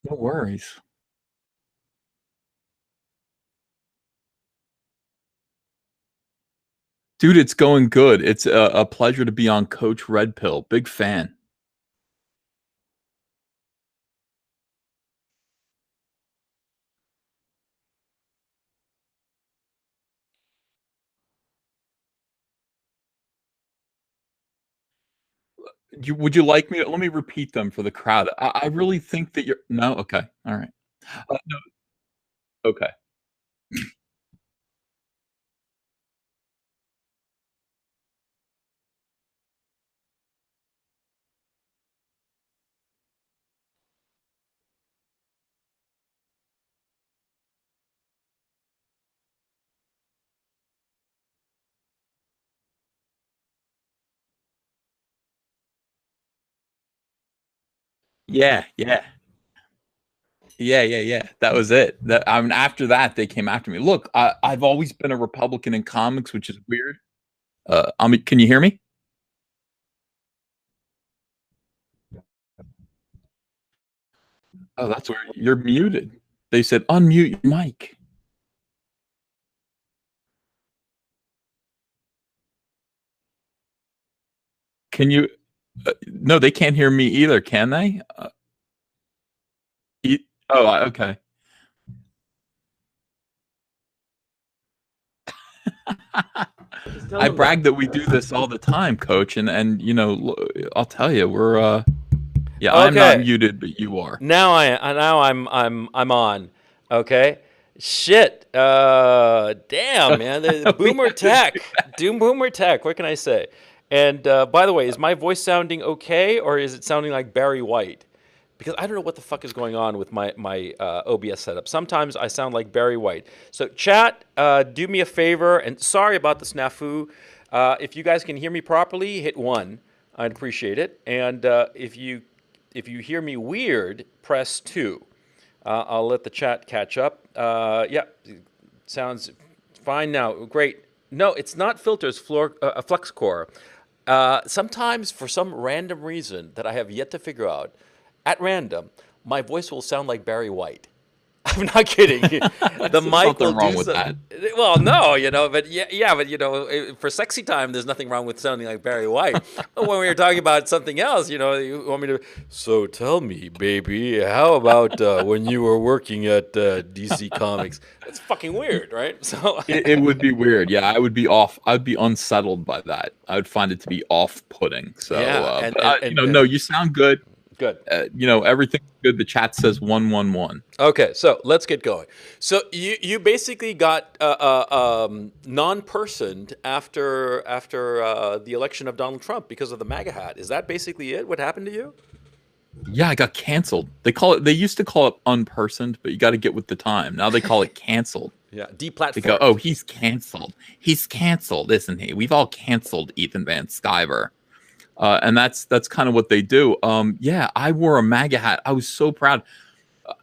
No worries. Dude, it's going good. It's a pleasure to be on Coach Red Pill. Big fan. Would you like me? Let me repeat them for the crowd. I really think that you're no. Okay, all right. No, okay. Yeah, yeah, yeah. That was it. That I mean, after that, they came after me. Look, I've always been a Republican in comics, which is weird. I mean, can you hear me? Oh, that's where you're muted. They said unmute your mic. Can you? No, they can't hear me either, can they? Oh, okay. Just tell I them that. brag that we do this all the time, coach, and you know, I'll tell you, we're yeah, I'm not Okay. muted, but you are. Now I'm on. Okay. Shit. Damn, man. We Boomer have to do tech. Doom boomer tech. What can I say? And by the way, is my voice sounding okay, or is it sounding like Barry White? Because I don't know what the fuck is going on with my OBS setup. Sometimes I sound like Barry White. So chat, do me a favor, and sorry about the snafu. If you guys can hear me properly, hit one. I'd appreciate it. And if you hear me weird, press two. I'll let the chat catch up. Yeah, sounds fine now. Great. No, it's not filters, Flux Core. Sometimes, for some random reason that I have yet to figure out, at random, my voice will sound like Barry White. I'm not kidding. The There's mic will nothing do wrong with so. that. Well, no, but yeah, but for sexy time, there's nothing wrong with sounding like Barry White. But when we were talking about something else, you want me to. So tell me, baby, how about when you were working at DC Comics? That's fucking weird, right? So, It would be weird. Yeah, I would be off. I'd be unsettled by that. I would find it to be off-putting. So, yeah, and but and you and know, no, and you sound good. good. Everything's good. The chat says 111. Okay, so let's get going. So you basically got non-personed after the election of Donald Trump because of the MAGA hat. Is that basically it? What happened to you? Yeah, I got canceled. They call it. They used to call it unpersoned, but you got to get with the time. Now they call it canceled. Yeah, They go, "Oh, deplatformed. he's canceled. He's canceled, isn't he? We've all canceled Ethan Van Sciver." And that's kind of what they do. Yeah, I wore a MAGA hat. I was so proud.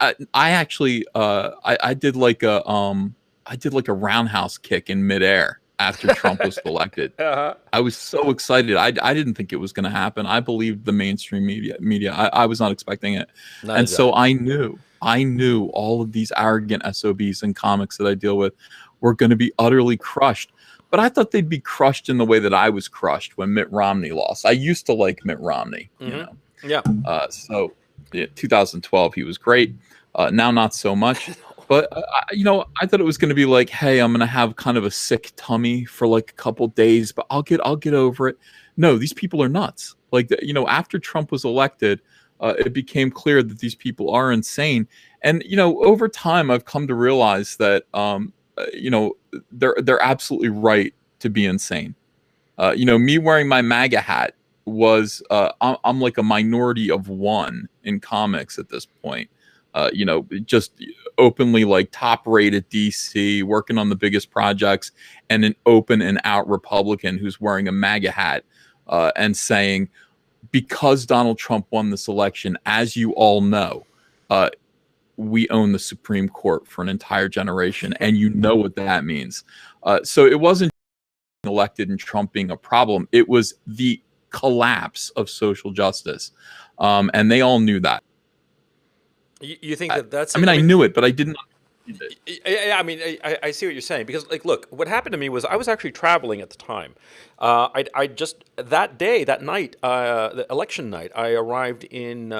I actually I did like a roundhouse kick in midair after Trump was elected. Uh-huh. I was so excited. I didn't think it was going to happen. I believed the mainstream media. I was not expecting it, Neither and did I. so I knew all of these arrogant SOBs and comics that I deal with were going to be utterly crushed. But I thought they'd be crushed in the way that I was crushed when Mitt Romney lost. I used to like Mitt Romney, Yeah. so yeah, 2012 he was great. Now not so much. But I thought it was going to be like, hey, I'm going to have kind of a sick tummy for like a couple days, but I'll get over it. No, these people are nuts. Like after Trump was elected, it became clear that these people are insane. And over time, I've come to realize that they're absolutely right to be insane. Me wearing my MAGA hat was I'm like a minority of one in comics at this point. Just openly like top rated DC, working on the biggest projects, and an open and out Republican who's wearing a MAGA hat and saying, because Donald Trump won this election, as you all know, uh, we own the Supreme Court for an entire generation, and you know what that means. So it wasn't elected and Trump being a problem. It was the collapse of social justice. And they all knew that. You think that that's I it? mean, I I mean, knew it, but I didn't understand it. yeah, I mean, I see what you're saying because, like, look, what happened to me was I was actually traveling at the time. I just that day, that night, the election night, I arrived in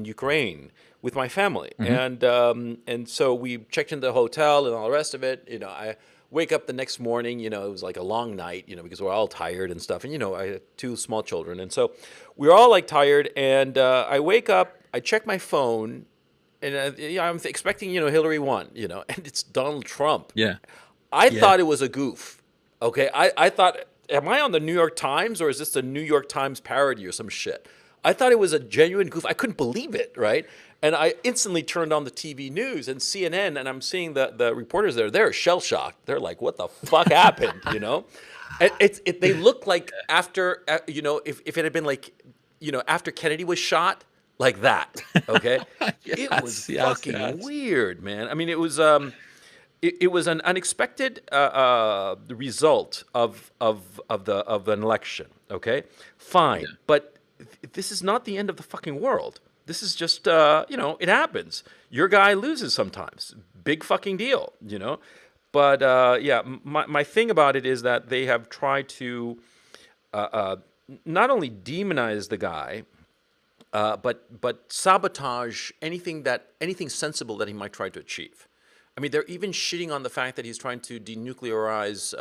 Ukraine with my family, Hmm. and so we checked into the hotel and all the rest of it. I wake up the next morning. It was like a long night. Because we're all tired and stuff, and I had two small children, and so we were all like tired. And I wake up, I check my phone, and I'm expecting, Hillary won, and it's Donald Trump. Yeah, I yeah. thought it was a goof. Okay, I thought, am I on the New York Times or is this a New York Times parody or some shit? I thought it was a genuine goof. I couldn't believe it, right? And I instantly turned on the TV news and CNN, and I'm seeing the reporters there. They're shell shocked. They're like, "What the fuck happened?" And they look like after, if it had been like, after Kennedy was shot, like that. Okay, it was Yes, yes, fucking yes. weird, man. I mean, it was an unexpected result of an election. Okay, Yeah. fine, but this is not the end of the fucking world. This is just it happens. Your guy loses sometimes. Big fucking deal. But yeah, my thing about it is that they have tried to not only demonize the guy, but sabotage anything sensible that he might try to achieve. I mean, they're even shitting on the fact that he's trying to denuclearize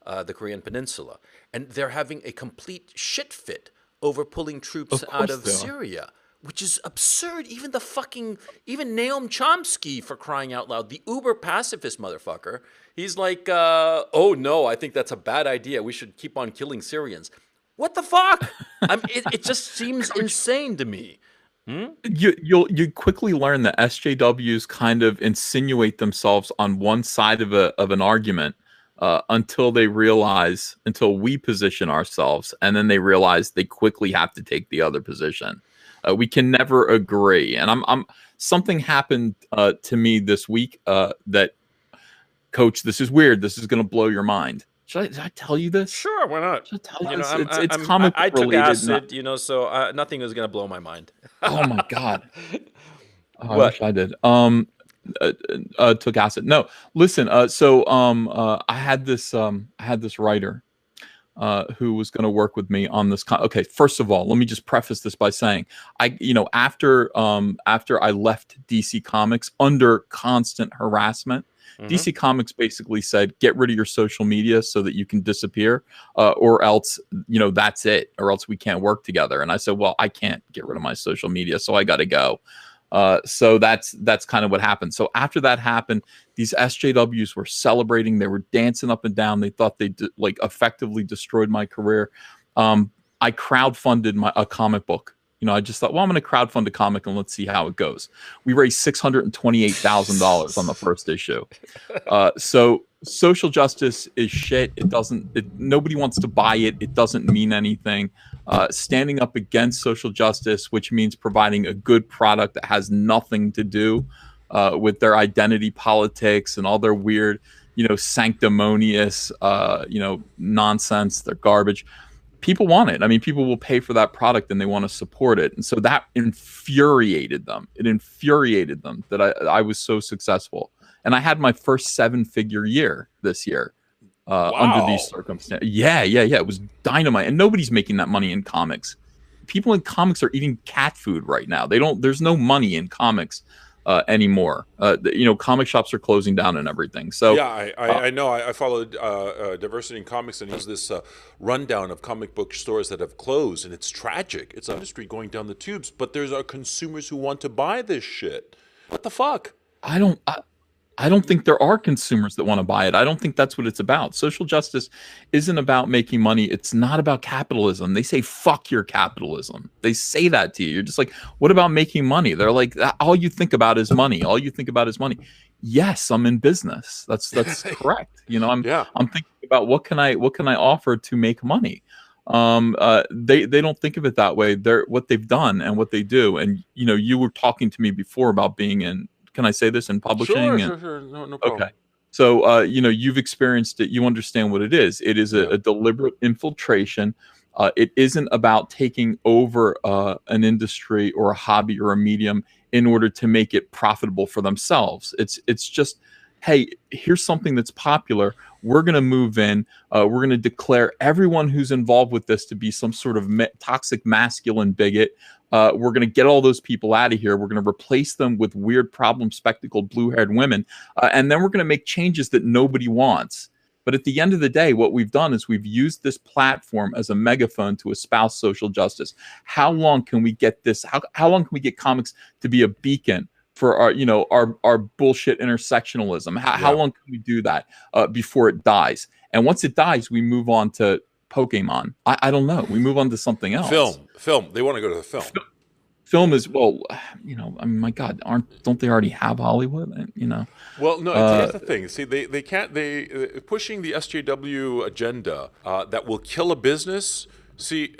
the Korean Peninsula, and they're having a complete shit fit over pulling troops Of out course of they are. Syria, which is absurd. Even Naomi Chomsky, for crying out loud, the uber pacifist motherfucker, he's like, oh no, I think that's a bad idea. We should keep on killing Syrians. What the fuck? It just seems Coach, insane to me. you quickly learn that SJWs kind of insinuate themselves on one side of an argument until we position ourselves, and then they realize they quickly have to take the other position. We can never agree, and I'm something happened to me this week that, Coach, this is weird. This is going to blow your mind. Did I tell you this? Sure, why not? Should I tell you this? I'm, It's I'm, comic book I took related. acid, so nothing is gonna blow my mind. Oh my god. Oh, I wish What? I did. Took acid. No, listen. I had this writer who was going to work with me on this. Okay, first of all, let me just preface this by saying, after I left DC Comics under constant harassment, Mm-hmm. DC Comics basically said, get rid of your social media so that you can disappear, or else, that's it, or else we can't work together. And I said, well, I can't get rid of my social media, so I got to go. So that's kind of what happened. So after that happened, these SJWs were celebrating. They were dancing up and down. They thought they effectively destroyed my career. I crowdfunded a comic book. I just thought, well, I'm going to crowdfund a comic and let's see how it goes. We raised $628,000 on the first issue. So social justice is shit. It doesn't. Nobody wants to buy it. It doesn't mean anything. Standing up against social justice, which means providing a good product that has nothing to do with their identity politics and all their weird, sanctimonious, nonsense. They're garbage. People want it. I mean, people will pay for that product and they want to support it. And so that infuriated them. It infuriated them that I was so successful. And I had my first 7-figure year this year under these Wow. circumstances. Yeah, yeah, yeah. It was dynamite. And nobody's making that money in comics. People in comics are eating cat food right now. There's no money in comics anymore. Comic shops are closing down and everything. So, Yeah, I know. I followed Diversity in Comics, and he has this rundown of comic book stores that have closed, and it's tragic. It's an industry going down the tubes, but there's consumers who want to buy this shit. What the fuck? I don't. I don't think there are consumers that want to buy it. I don't think that's what it's about. Social justice isn't about making money. It's not about capitalism. They say, fuck your capitalism. They say that to you. You're just like, what about making money? They're like, all you think about is money. All you think about is money. Yes, I'm in business. That's correct. Yeah. I'm thinking about what can I offer to make money. They don't think of it that way. They're what they've done and what they do. And you were talking to me before about being in, can I say this, in Sure, publishing? And sure, sure. No okay. problem. So, you've experienced it. You understand what it is. It is Yeah. a deliberate infiltration. It isn't about taking over an industry or a hobby or a medium. in order to make it profitable for themselves. It's just, hey, here's something that's popular. We're going to move in. We're going to declare everyone who's involved with this to be some sort of toxic masculine bigot. We're going to get all those people out of here. We're going to replace them with weird problem spectacled blue-haired women. And then we're going to make changes that nobody wants. But at the end of the day, what we've done is we've used this platform as a megaphone to espouse social justice. How long can we get this? How long can we get comics to be a beacon for our bullshit intersectionalism? How long can we do that before it dies? And once it dies, we move on to Pokemon. I don't know. We move on to something else. Film. They want to go to the film. Film is, well, I mean, my God, don't they already have Hollywood? Well, no. Here's the thing. See, they can't. Pushing the SJW agenda that will kill a business. See,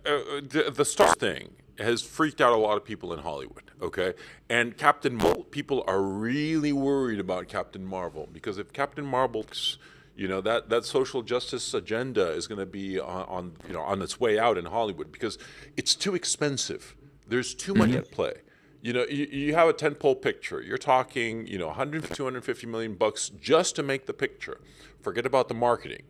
the Star thing has freaked out a lot of people in Hollywood. Okay, and Captain Marvel, people are really worried about Captain Marvel, because if Captain Marvel's, that social justice agenda is going to be on its way out in Hollywood, because it's too expensive. There's too much at play. You have a tentpole picture. You're talking, 100, 250 million bucks just to make the picture. Forget about the marketing.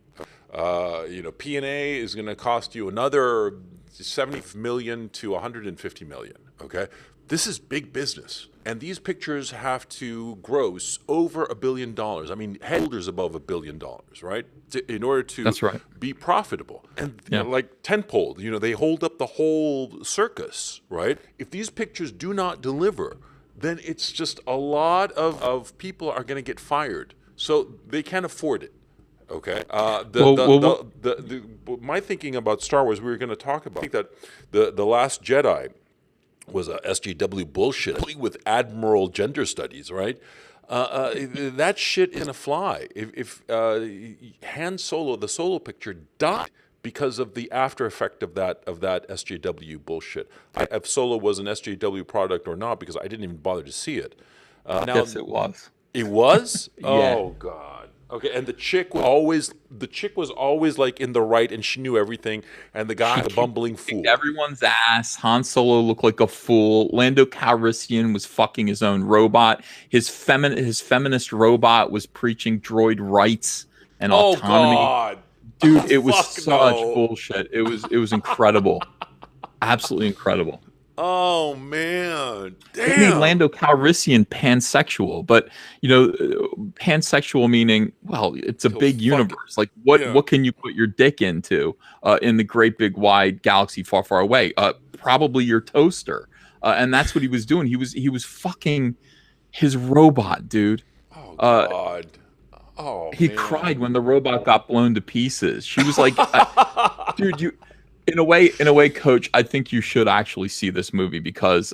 P&A is going to cost you another 70 million to 150 million. Okay, this is big business, and these pictures have to gross over $1 billion. I mean, holders above $1 billion, right? In order to That's right. be profitable. And like tentpole, they hold up the whole circus, right? If these pictures do not deliver, then it's just a lot of people are going to get fired, so they can't afford it. Okay. My thinking about Star Wars, we were going to talk about. I think that the Last Jedi was a SJW bullshit with Admiral gender studies, right? That shit isn't a fly. If Han Solo, the Solo picture, died because of the after effect of that SJW bullshit. If Solo was an SJW product or not, because I didn't even bother to see it. Yes, it was. It was? Yeah. Oh God. Okay, and the chick was always like in the right, and she knew everything, and the guy, the bumbling fool. Everyone's ass. Han Solo looked like a fool. Lando Calrissian was fucking his own robot. His feminist robot was preaching droid rights and autonomy. God. Dude, it was such bullshit. It was incredible. Absolutely incredible. Oh man, damn. They made Lando Calrissian pansexual, but pansexual meaning, well, it's a big universe. Like what can you put your dick into in the great big wide galaxy far, far away? Probably your toaster. And that's what he was doing. He was fucking his robot, dude. Oh God. He cried when the robot got blown to pieces. She was like, dude, In a way, Coach, I think you should actually see this movie, because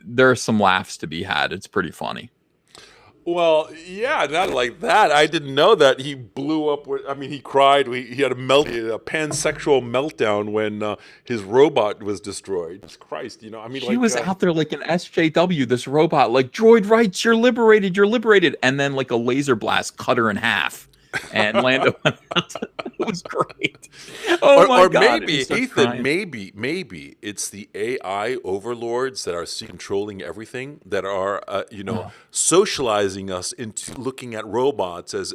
there are some laughs to be had. It's pretty funny. Well, yeah, not like that. I didn't know that he blew up. He cried. He had a pansexual meltdown when his robot was destroyed. Jesus Christ, he was out there like an SJW. This robot, like, droid rights, you're liberated, and then like a laser blast cut her in half. And Lando went out. It was great. Oh my God. Maybe, Ethan, maybe it's the AI overlords that are controlling everything, that are socializing us into looking at robots as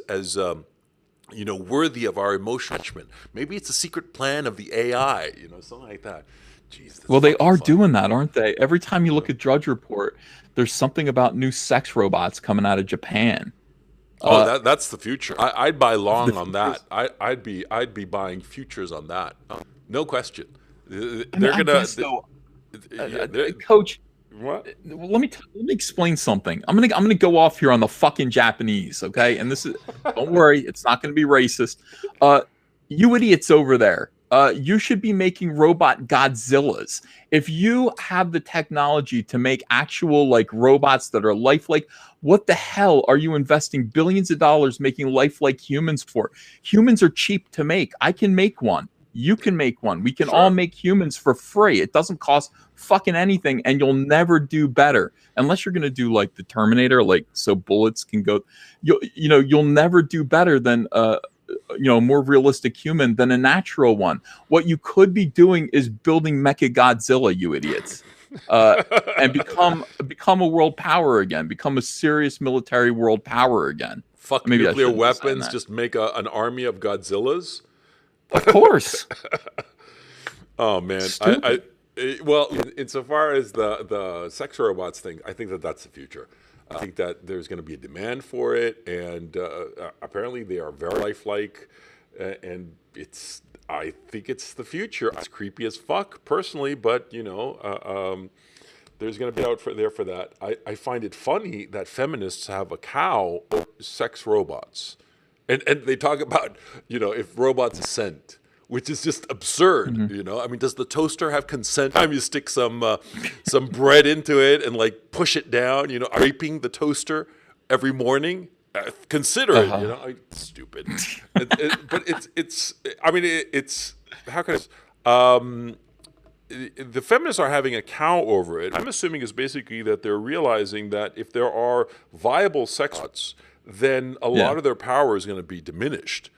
worthy of our emotional attachment. Maybe it's a secret plan of the AI, something like that. Jeez, well, they are doing that, aren't they? Every time you look at Drudge Report, there's something about new sex robots coming out of Japan. That's the future. I'd buy long on that. I'd be buying futures on that. No question. Coach. What? Let me explain something. I'm gonna go off here on the fucking Japanese, okay? And this is, don't worry, it's not gonna be racist. You idiots over there. You should be making robot Godzillas. If you have the technology to make actual like robots that are lifelike, what the hell are you investing billions of dollars making lifelike humans for? Humans are cheap to make. I can make one. You can make one. We can all make humans for free. It doesn't cost fucking anything, and you'll never do better unless you're going to do like the Terminator, like so bullets can go. You'll never do better than more realistic human than a natural one. What you could be doing is building Mecha Godzilla, you idiots. uh, and become a world power again, become a serious military world power again. Fuck Maybe I nuclear shouldn't be saying weapons, that. just make an army of Godzillas. Of course, Oh man, stupid. well, insofar as the sex robots thing, I think that that's the future. I think that there's going to be a demand for it, and apparently they are very lifelike, and it's. I think it's the future. It's creepy as fuck, personally, but there's going to be out there for that. I find it funny that feminists have a cow over sex robots, and they talk about if robots consent, which is just absurd. I mean, does the toaster have consent? Time you stick some bread into it and like push it down, raping the toaster every morning. Consider it. Stupid. But it's. I mean, it's. How can the feminists are having a cow over it. I'm assuming is basically that they're realizing that if there are viable sex robots, then a lot of their power is going to be diminished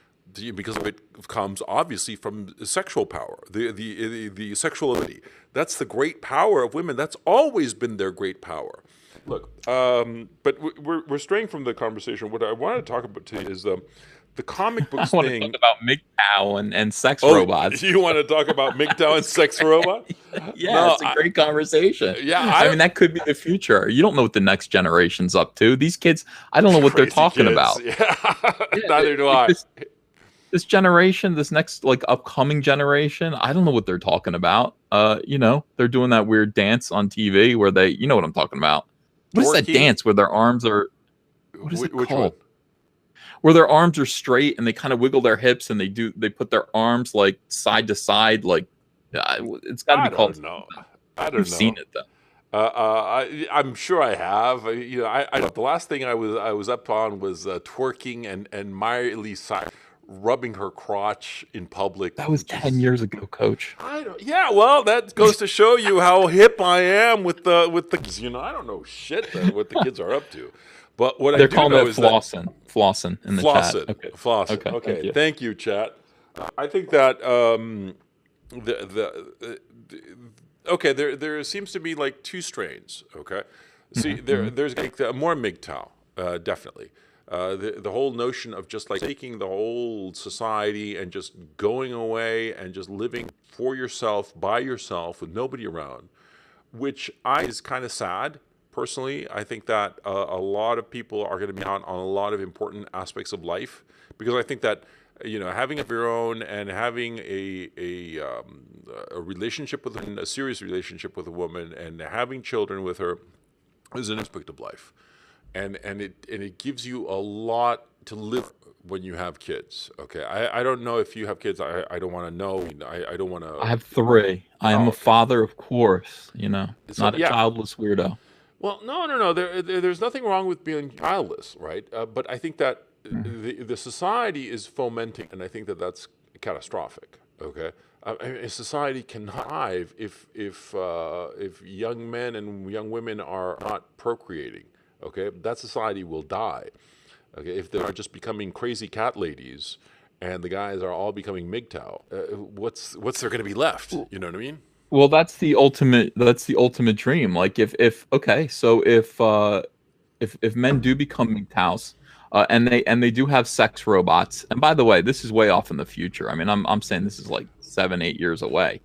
because it comes obviously from sexual power, the sexual ability. That's the great power of women. That's always been their great power. Look, but we're straying from the conversation. What I wanted to talk about today is the comic books I want thing. to talk about MGTOW and sex robots. You want to talk about MGTOW and sex robot? Yeah, No, it's a great conversation. Yeah, I mean, that could be the future. You don't know what the next generation's up to. These kids, I don't know what they're crazy talking kids. about. Yeah, neither do I. This generation, this next like upcoming generation, I don't know what they're talking about. They're doing that weird dance on TV where they, you know what I'm talking about. What is that Twerking? dance where their arms are? What is it Which called? one? Where their arms are straight and they kind of wiggle their hips and they put their arms like side to side, like it's got to be called. I don't know. You've seen it though. I'm sure I have. I the last thing I was up on was twerking and Miley Cyrus rubbing her crotch in public. That was 10 years ago, Coach. Yeah, well, that goes to show you how hip I am with the. I don't know shit what the kids are up to. But what they're I do calling know it is flossing in the chat. Okay. Flossing. Okay. Thank you, chat. I think that okay, there seems to be like two strains. Okay, see, there's like more MGTOW, definitely. The whole notion of just like taking the whole society and just going away and just living for yourself, by yourself, with nobody around, which is kind of sad. Personally, I think that a lot of people are going to be out on a lot of important aspects of life, because I think that having of your own and having a relationship with a serious relationship with a woman and having children with her is an aspect of life, and it gives you a lot to live when you have kids. Okay, I don't know if you have kids. I don't want to know. I don't want to. I have 3. I am a father, of course. Not a childless weirdo. Well, no. There's nothing wrong with being childless, right? But I think that the society is fomenting, and I think that that's catastrophic. Okay, a society cannot thrive if young men and young women are not procreating. Okay, that society will die. Okay, if they're just becoming crazy cat ladies, and the guys are all becoming MGTOW, what's there going to be left? You know what I mean? Well, that's the ultimate dream. Like if men do become MGTOWs, and they do have sex robots. And by the way, this is way off in the future. I mean, I'm saying this is like 7-8 years away.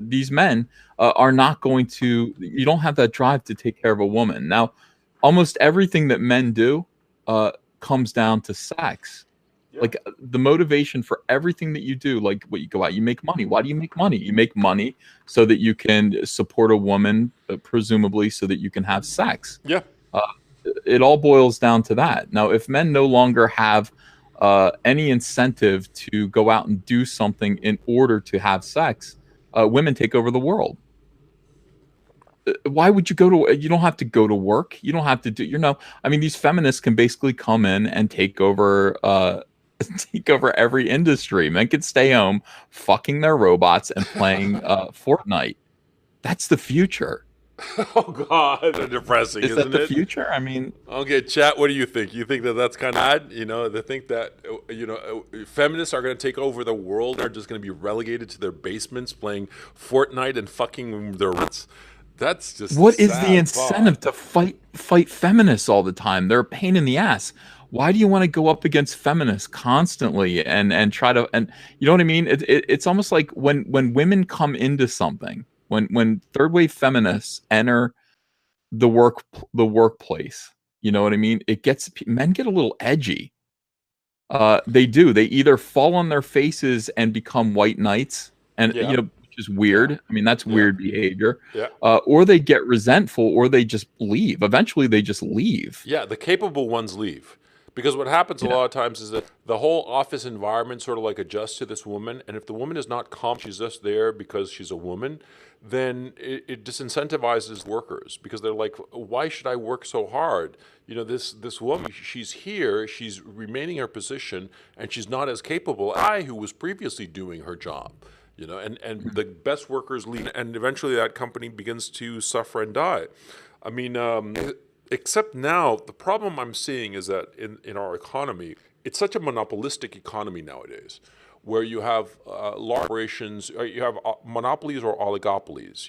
These men are not going to. You don't have that drive to take care of a woman. Now, almost everything that men do comes down to sex. Yep. Like the motivation for everything that you do, like what you go out, you make money. Why do you make money? You make money so that you can support a woman, presumably so that you can have sex. Yeah. It all boils down to that. Now, if men no longer have any incentive to go out and do something in order to have sex, women take over the world. Why would you you don't have to go to work. You don't have to do, I mean, these feminists can basically come in and take over every industry. Men can stay home fucking their robots and playing Fortnite. That's the future. Oh God, depressing, Is that isn't the it? future? I mean, Okay, chat. What do you think? You think that that's kind of bad? They think that feminists are going to take over the world. Are just going to be relegated to their basements playing Fortnite and fucking their roots. That's just a what is the sad incentive thought. to fight feminists all the time? They're a pain in the ass. Why do you want to go up against feminists constantly and try to, and you know what I mean? It's almost like when women come into something, when third wave feminists enter the workplace, you know what I mean? It gets men get a little edgy. They do. They either fall on their faces and become white knights, and Yeah, which is yeah, weird. I mean, that's yeah, weird behavior. yeah. Or they get resentful, or they just leave. Eventually, they just leave. Yeah, the capable ones leave. Because what happens a Yeah. lot of times is that the whole office environment sort of like adjusts to this woman. And if the woman is not calm, she's just there because she's a woman, then it disincentivizes workers because they're like, why should I work so hard? This woman, she's here, she's remaining in her position, and she's not as capable as I, who was previously doing her job. And the best workers leave, and eventually that company begins to suffer and die. I mean, except now, the problem I'm seeing is that in our economy, it's such a monopolistic economy nowadays, where you have large corporations, you have monopolies or oligopolies,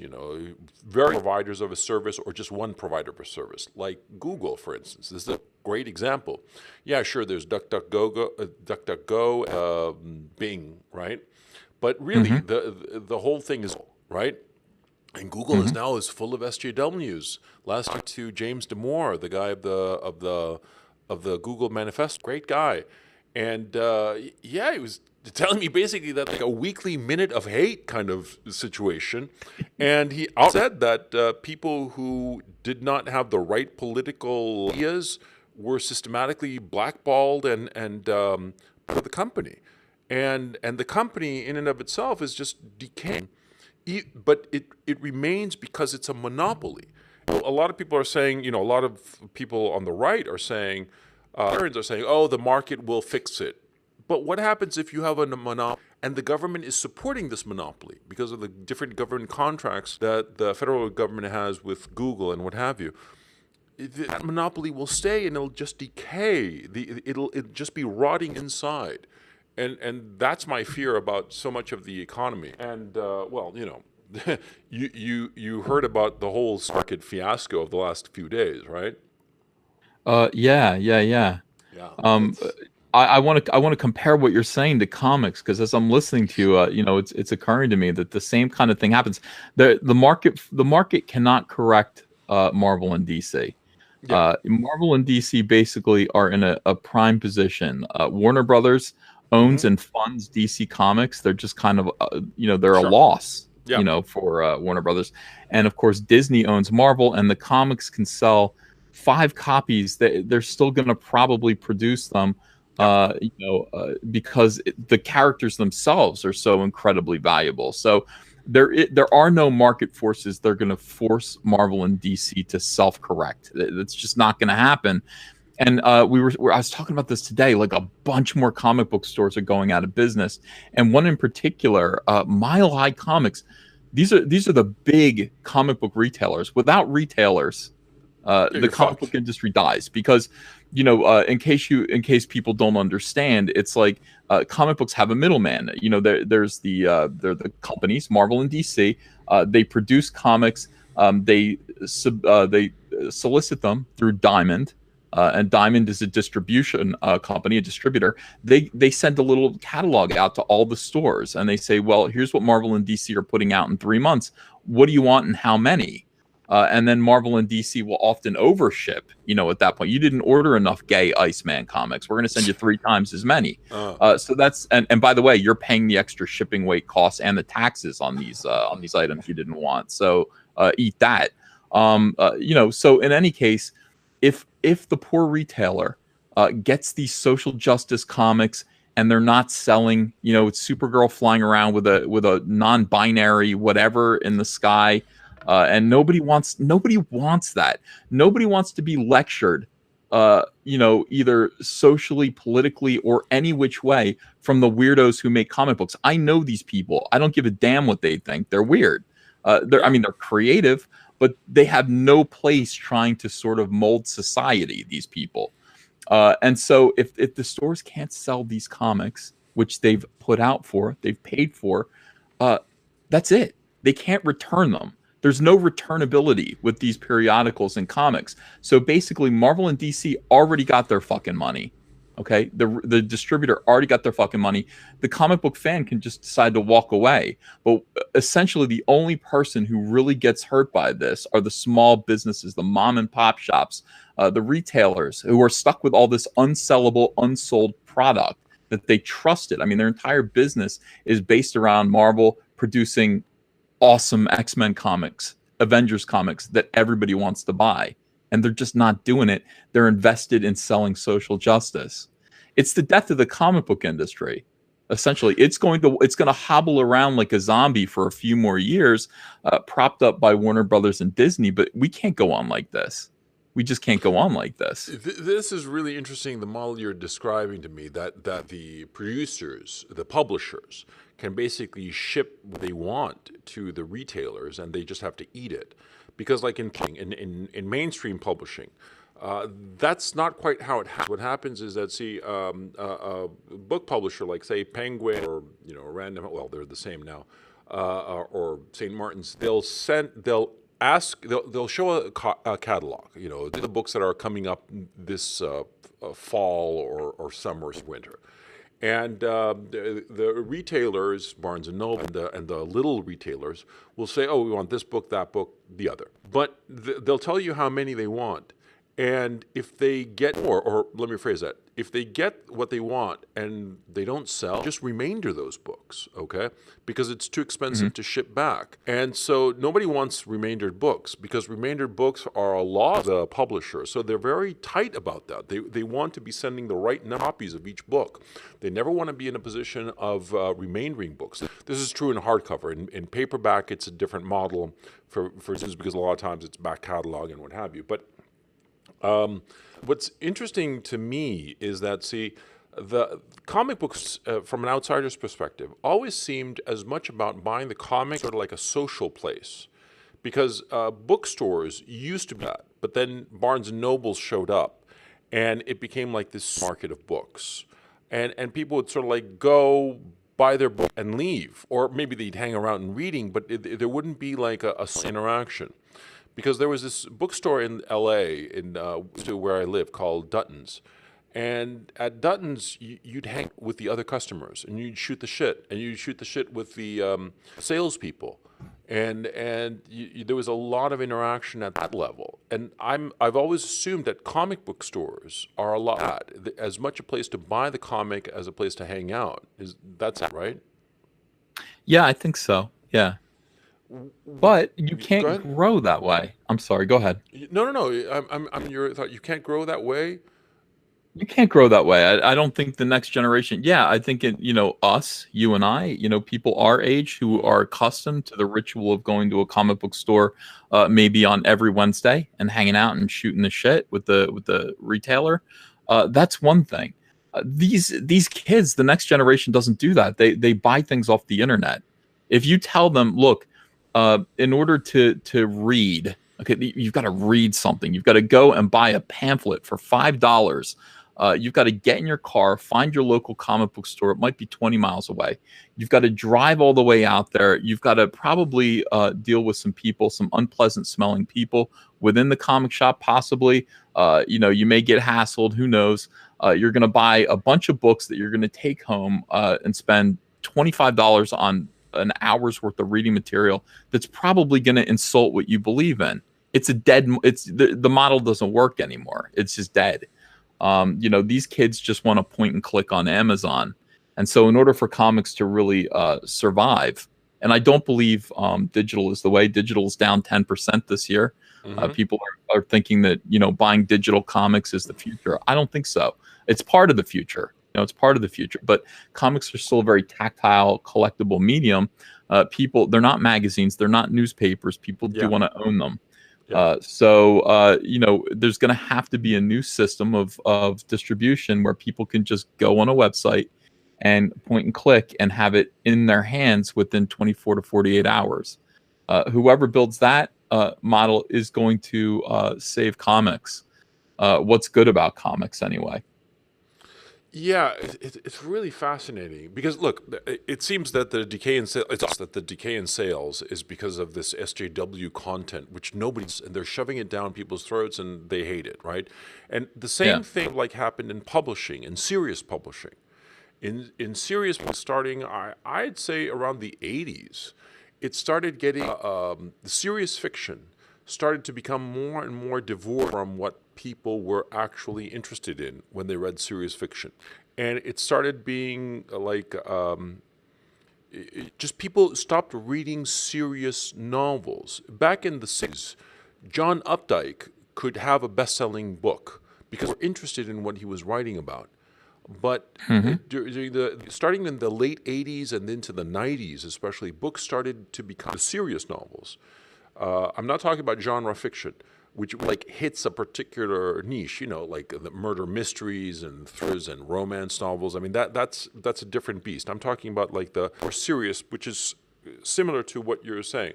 very providers of a service or just one provider of a service, like Google, for instance. This is a great example. Yeah, sure, there's DuckDuckGo, Bing, right? But really, Hmm. the whole thing is, right? And Google is Hmm. now is full of SJWs. Last year to James Damore, the guy of the Google Manifesto, great guy, and yeah, he was telling me basically that like a weekly minute of hate kind of situation, and he also said that people who did not have the right political ideas were systematically blackballed and part of the company, and the company in and of itself is just decaying. But it remains because it's a monopoly. A lot of people are saying, a lot of people on the right are saying, oh, the market will fix it. But what happens if you have a monopoly and the government is supporting this monopoly because of the different government contracts that the federal government has with Google and what have you? That monopoly will stay and it'll just decay. It'll just be rotting inside. And that's my fear about so much of the economy. And well, you heard about the whole market fiasco of the last few days, right? Yeah, yeah, yeah. Yeah, Um, it's I want to compare what you're saying to comics because as I'm listening to you, it's occurring to me that the same kind of thing happens. The market cannot correct Marvel and DC. yeah, Marvel and DC basically are in a prime position. Warner Brothers mm-hmm. owns and funds DC Comics. They're just kind of, they're a Sure, loss, yeah, for Warner Brothers. And of course, Disney owns Marvel, and the comics can sell 5 copies. They're still going to probably produce them, yeah, because the characters themselves are so incredibly valuable. So there are no market forces that are going to force Marvel and DC to self-correct. That's just not going to happen. And I was talking about this today. Like a bunch more comic book stores are going out of business, and one in particular, Mile High Comics. These are the big comic book retailers. Without retailers, yeah, the you're comic book fucked. industry dies because in case people don't understand, it's like comic books have a middleman. There's they're the companies Marvel and DC. They produce comics. They solicit them through Diamond. And Diamond is a distribution company, a distributor. They send a little catalog out to all the stores, and they say, "Well, here's what Marvel and DC are putting out in 3 months. What do you want, and how many?" And then Marvel and DC will often overship. At that point, you didn't order enough gay Iceman comics. We're going to send you 3 times as many. Uh, So that's and by the way, you're paying the extra shipping weight costs and the taxes on these items you didn't want. So eat that. So in any case, if the poor retailer gets these social justice comics and they're not selling, it's Supergirl flying around with a non-binary whatever in the sky, and nobody wants that. Nobody wants to be lectured, either socially, politically, or any which way from the weirdos who make comic books. I know these people. I don't give a damn what they think. They're weird. I yeah, mean, they're creative, but they have no place trying to sort of mold society, these people. And so if the stores can't sell these comics, which they've put out for, they've paid for, uh, that's it. They can't return them. There's no returnability with these periodicals and comics. So basically, Marvel and DC already got their fucking money. Okay, the distributor already got their fucking money. The comic book fan can just decide to walk away. But essentially, the only person who really gets hurt by this are the small businesses, the mom and pop shops, the retailers who are stuck with all this unsellable, unsold product that they trusted. I mean, their entire business is based around Marvel producing awesome X-Men comics, Avengers comics that everybody wants to buy. And they're just not doing it. They're invested in selling social justice. It's the death of the comic book industry. Essentially, it's going to hobble around like a zombie for a few more years, propped up by Warner Brothers and Disney. But we can't go on like this. We just can't go on like this. This is really interesting, the model you're describing to me, that the producers, the publishers, can basically ship what they want to the retailers, and they just have to eat it. Because like in mainstream publishing, that's not quite how it happens. What happens is that, see, a book publisher like, say, Penguin or, Random, well, they're the same now, or St. Martin's, they'll show a catalog, the books that are coming up this fall or summer or winter. And the retailers, Barnes and Noble, and the little retailers will say, oh, we want this book, that book, the other. But they'll tell you how many they want. And if they get more, or let me rephrase that, if they get what they want and they don't sell, just remainder those books, okay? Because it's too expensive to ship back. And so nobody wants remaindered books, because remaindered books are a law of the publisher. So they're very tight about that. They want to be sending the right number of copies of each book. They never want to be in a position of remaindering books. This is true in hardcover. In paperback, it's a different model for instance, because a lot of times it's back catalog and what have you. But what's interesting to me is that, see, the comic books, from an outsider's perspective, always seemed as much about buying the comic sort of like a social place. Because bookstores used to be that, but then Barnes and Noble showed up, and it became like this market of books. And people would sort of like go buy their book and leave. Or maybe they'd hang around and reading, but there wouldn't be like a interaction. Because there was this bookstore in L.A., where I live, called Dutton's. And at Dutton's, you'd hang with the other customers, and you'd shoot the shit. And you'd shoot the shit with the salespeople. And there was a lot of interaction at that level. And I've always assumed that comic book stores are as much a place to buy the comic as a place to hang out. That's right? Yeah, I think so. Yeah. But you can't grow that way. I'm sorry. Go ahead. No. I'm your thought. You can't grow that way. You can't grow that way. I don't think the next generation. Yeah, I think us, you and I, people our age who are accustomed to the ritual of going to a comic book store, maybe on every Wednesday and hanging out and shooting the shit with the retailer. That's one thing. These kids, the next generation doesn't do that. They buy things off the internet. If you tell them, look, in order to read, okay, you've got to read something. You've got to go and buy a pamphlet for $5. You've got to get in your car, find your local comic book store. It might be 20 miles away. You've got to drive all the way out there. You've got to probably deal with some people, some unpleasant smelling people within the comic shop, possibly. You may get hassled. Who knows? You're going to buy a bunch of books that you're going to take home and spend $25 on an hour's worth of reading material that's probably going to insult what you believe in. The model doesn't work anymore. It's just dead. These kids just want to point and click on Amazon. And so in order for comics to really survive, and I don't believe digital is the way. Digital is down 10% this year. People are thinking that, buying digital comics is the future. I don't think so. It's part of the future. It's part of the future, but comics are still a very tactile, collectible medium. They're not magazines, they're not newspapers. People do want to own them. So there's going to have to be a new system of distribution where people can just go on a website and point and click and have it in their hands within 24 to 48 hours. Whoever builds that, model is going to save comics. What's good about comics anyway? Yeah, it's really fascinating because look, it seems that the decay in sales, is because of this SJW content, which nobody's, and they're shoving it down people's throats and they hate it, right? And the Yeah. same thing like happened in publishing, in serious publishing. In serious, starting I'd say around the 80s, it started getting the serious fiction started to become more and more divorced from what people were actually interested in when they read serious fiction, and it started being like just people stopped reading serious novels. Back in the 60s, John Updike could have a best-selling book because we're interested in what he was writing about. But during starting in the late 80s and into the 90s, especially, books started to become serious novels. I'm not talking about genre fiction, which like hits a particular niche, like the murder mysteries and thrillers and romance novels. I mean, that's a different beast. I'm talking about like the more serious, which is similar to what you're saying.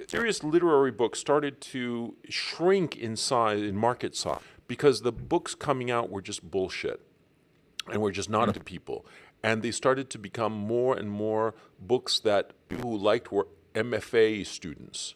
Serious literary books started to shrink in size, in market size, because the books coming out were just bullshit and were just not to people. And they started to become more and more books that people who liked were MFA students.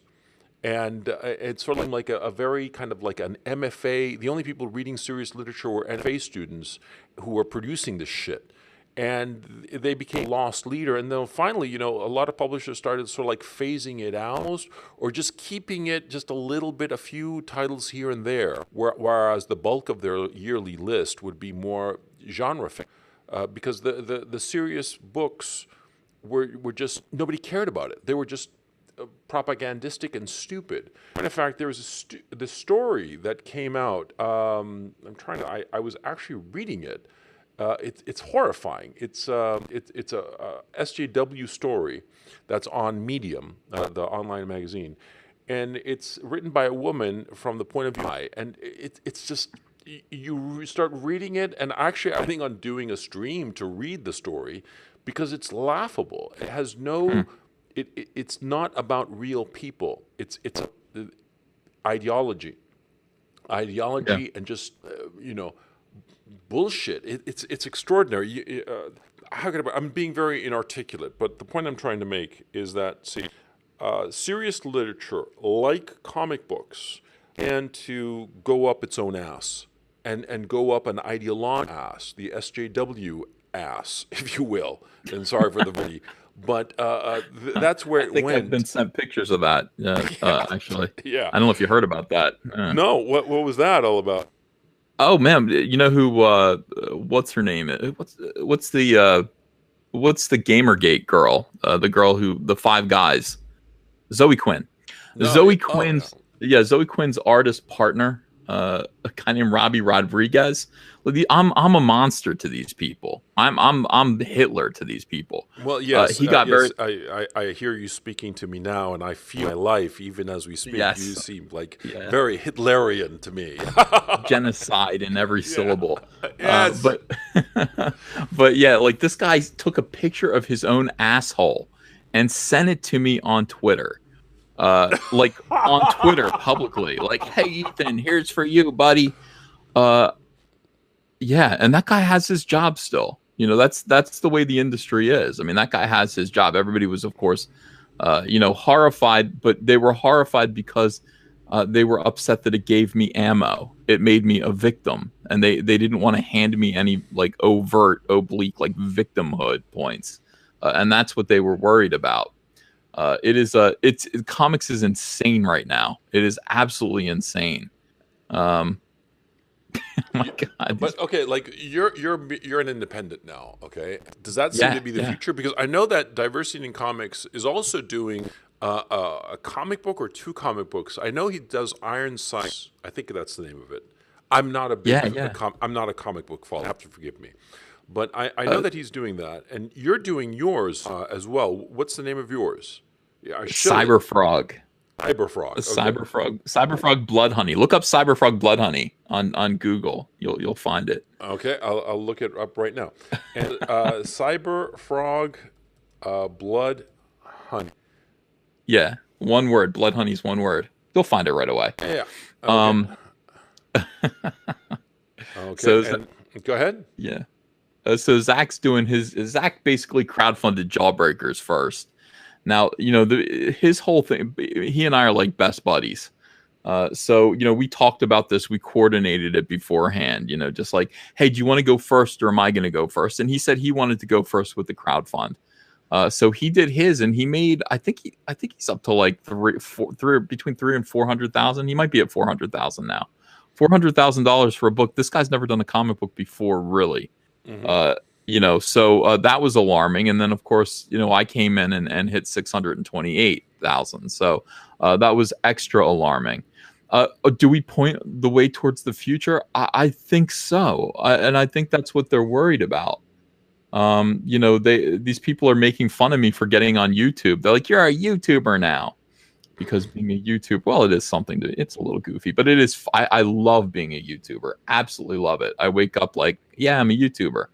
And it's sort of like a very kind of like an MFA. The only people reading serious literature were MFA students who were producing this shit. And they became a lost leader. And then finally, a lot of publishers started sort of like phasing it out or just keeping it just a little bit, a few titles here and there, whereas the bulk of their yearly list would be more genre fiction. Because the serious books were just, nobody cared about it. They were just propagandistic and stupid. In fact, there was the story that came out. I was actually reading it. It's horrifying. It's a SJW story that's on Medium, the online magazine, and it's written by a woman from the point of view. And it's just, you start reading it, and actually, I think on doing a stream to read the story because it's laughable. It has no. It's not about real people. It's ideology, Yeah. and just bullshit. It's extraordinary. How could I'm being very inarticulate, but the point I'm trying to make is that serious literature, like comic books, and to go up its own ass and go up an ideological ass, the SJW ass, if you will. And sorry for the very. But that's where I it think went. I've been sent pictures of that. Actually, Yeah. I don't know if you heard about that. No, what was that all about? Oh man, you know who? What's her name? What's the Gamergate girl? The girl who the Five Guys, Zoe Quinn. No, yeah. Zoe Quinn's artist partner, a guy named Robbie Rodriguez. I'm a monster to these people. I'm Hitler to these people. Well, yes, He got yes. very I hear you speaking to me now, and I feel my life even as we speak. Yes. You seem like Yeah. very Hitlerian to me. genocide in every syllable. Yes. But yeah, like this guy took a picture of his own asshole and sent it to me on Twitter. Like on Twitter publicly, like, "Hey Ethan, here's for you, buddy." Yeah, and that guy has his job still. That's the way the industry is. I mean, that guy has his job. Everybody was, of course, horrified, but they were horrified because they were upset that it gave me ammo. It made me a victim, and they didn't want to hand me any like overt, oblique, like victimhood points, and that's what they were worried about. Comics is insane right now. It is absolutely insane. Oh my God. But okay, like you're an independent now. Okay, does that seem to be the Yeah. future? Because I know that Diversity in Comics is also doing a comic book or two comic books. I know he does Iron Science. I think that's the name of it. I'm not a big. Yeah. I'm not a comic book follower. You have to forgive me. But I know that he's doing that, and you're doing yours as well. What's the name of yours? Yeah, Cyberfrog. Cyberfrog. Okay. Cyberfrog Blood Honey. Look up Cyberfrog Blood Honey on Google. You'll find it. Okay, I'll look it up right now. And Cyberfrog Blood Honey. Yeah. One word. Blood Honey's one word. You'll find it right away. Yeah. Okay. Um, Okay. so And go ahead. yeah. So Zach's doing Zach basically crowdfunded Jawbreakers first. Now, his whole thing, he and I are like best buddies. So, we talked about this, we coordinated it beforehand, just like, hey, do you want to go first or am I going to go first? And he said he wanted to go first with the crowdfund. So he did his, and he made, I think he's up to like between 300,000 and 400,000. He might be at 400,000 now. $400,000 for a book. This guy's never done a comic book before, really. Mm-hmm. Uh, so that was alarming. And then, of course, I came in and hit 628,000. So that was extra alarming. Do we point the way towards the future? I think so, and I think that's what they're worried about. These people are making fun of me for getting on YouTube. They're like, "You're a YouTuber now," because being a YouTuber, well, it is something it's a little goofy, but it is. I love being a YouTuber. Absolutely love it. I wake up like, yeah, I'm a YouTuber.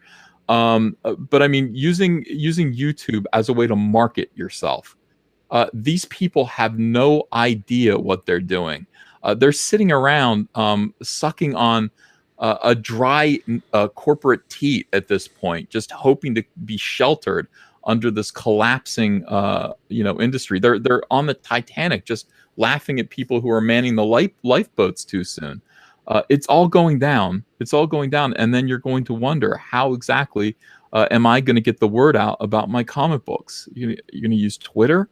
But I mean, using YouTube as a way to market yourself. These people have no idea what they're doing. They're sitting around sucking on a dry corporate teat at this point, just hoping to be sheltered under this collapsing, industry. They're on the Titanic, just laughing at people who are manning the lifeboats too soon. It's all going down. It's all going down, and then you're going to wonder how exactly am I going to get the word out about my comic books? You're going to use Twitter.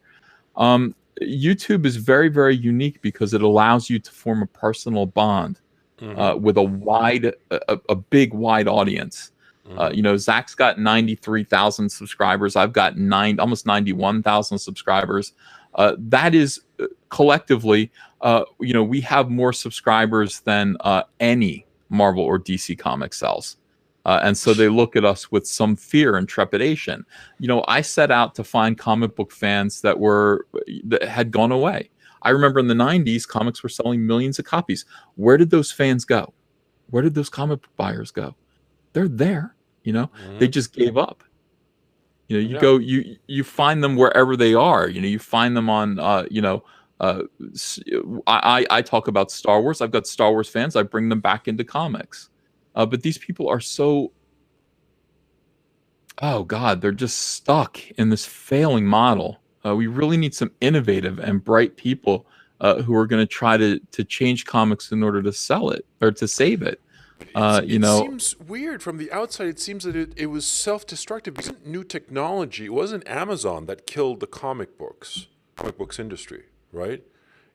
YouTube is very, very unique because it allows you to form a personal bond Mm-hmm. with a big, wide audience. Mm-hmm. Zach's got 93,000 subscribers. I've got almost 91,000 subscribers. That is collectively, we have more subscribers than any Marvel or DC comic sells. And so they look at us with some fear and trepidation. I set out to find comic book fans that had gone away. I remember in the 90s, comics were selling millions of copies. Where did those fans go? Where did those comic book buyers go? They're there. They Mm-hmm. just gave up. You Yeah. go, you find them wherever they are. You find them on, I talk about Star Wars. I've got Star Wars fans. I bring them back into comics. But these people are so, oh God, they're just stuck in this failing model. We really need some innovative and bright people who are going to try to change comics in order to sell it or to save it. Uh, you It know, seems weird from the outside. It seems that it was self-destructive. It wasn't new technology. It wasn't Amazon that killed the comic books industry, right?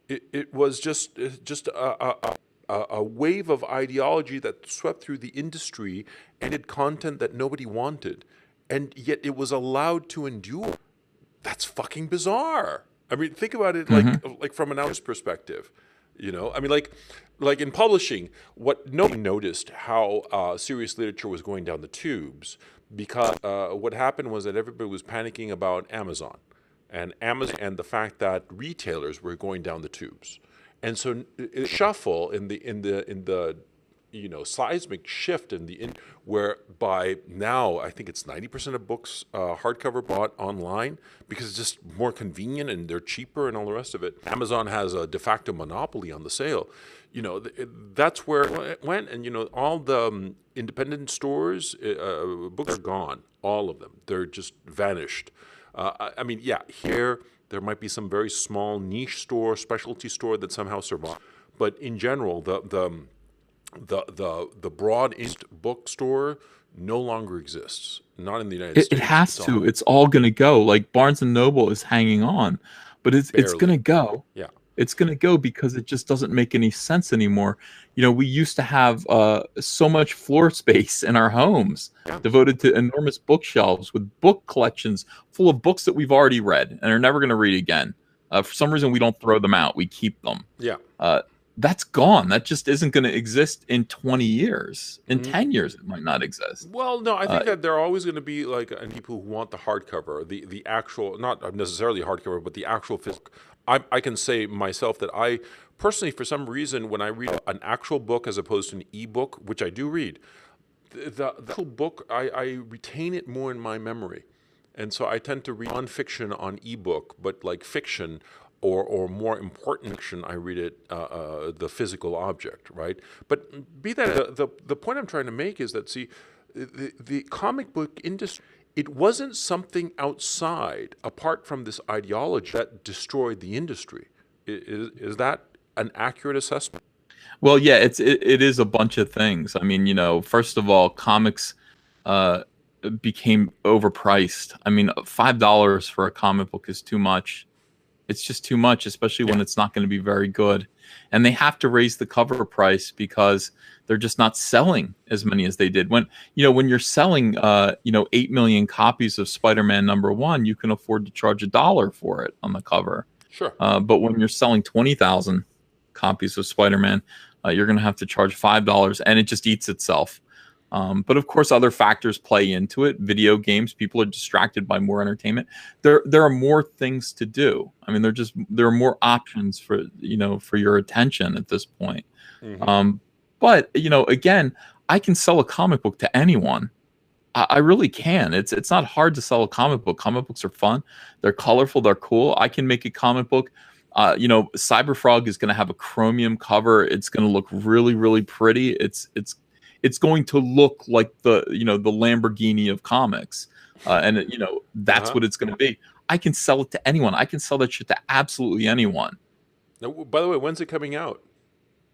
It was just a wave of ideology that swept through the industry and did content that nobody wanted, and yet it was allowed to endure. That's fucking bizarre. I mean, think about it mhm. like from an outer's perspective. I mean, like in publishing, what nobody noticed how serious literature was going down the tubes because what happened was that everybody was panicking about Amazon and the fact that retailers were going down the tubes, and so shuffle in the seismic shift where by now I think it's 90% of books hardcover bought online because it's just more convenient and they're cheaper and all the rest of it. Amazon has a de facto monopoly on the sale. That's where it went, and all the independent stores, books are gone. All of them, they're just vanished. I mean, yeah, here there might be some very small niche store, specialty store that somehow survive, but in general, the broad bookstore no longer exists. Not in the United It States. has to. It's all going to go. Like Barnes and Noble is hanging on, but it's going to Barely. go. Yeah. It's going to go because it just doesn't make any sense anymore. We used to have so much floor space in our homes Yeah. devoted to enormous bookshelves with book collections full of books that we've already read and are never going to read again. For some reason, we don't throw them out. We keep them. Yeah. Uh, that's gone. That just isn't going to exist in 20 years. In Mm, 10 years, it might not exist. Well, no, I Uh, think that there are always going to be people who want the hardcover, the actual, not necessarily hardcover, but the actual physical. I can say myself that I personally, for some reason, when I read an actual book as opposed to an ebook, which I do read, the actual book, I retain it more in my memory. And so I tend to read nonfiction on ebook, but like fiction or more important action, I read it the physical object, right? But be that the point I'm trying to make is that, see, the comic book industry, it wasn't something outside, apart from this ideology, that destroyed the industry. Is that an accurate assessment? Well, yeah, it is a bunch of things. I mean, first of all, comics uh, became overpriced. I mean, $5 for a comic book is too much. It's just too much, especially when Yeah. it's not going to be very good. And they have to raise the cover price because they're just not selling as many as they did. When you're selling 8 million copies of Spider-Man #1, you can afford to charge $1 for it on the cover. Sure. But when you're selling 20,000 copies of Spider-Man, you're going to have to charge $5, and it just eats itself. But of course, other factors play into it. Video games, people are distracted by more entertainment. There are more things to do. I mean, there are more options for your attention at this point. But again, I can sell a comic book to anyone. I really can. It's not hard to sell a comic book. Comic books are fun. They're colorful. They're cool. I can make a comic book. Cyberfrog is going to have a chromium cover. It's going to look really, really pretty. It's going to look like the Lamborghini of comics, and that's what it's going to be. I can sell it to anyone. I can sell that shit to absolutely anyone. Now, by the way, when's it coming out?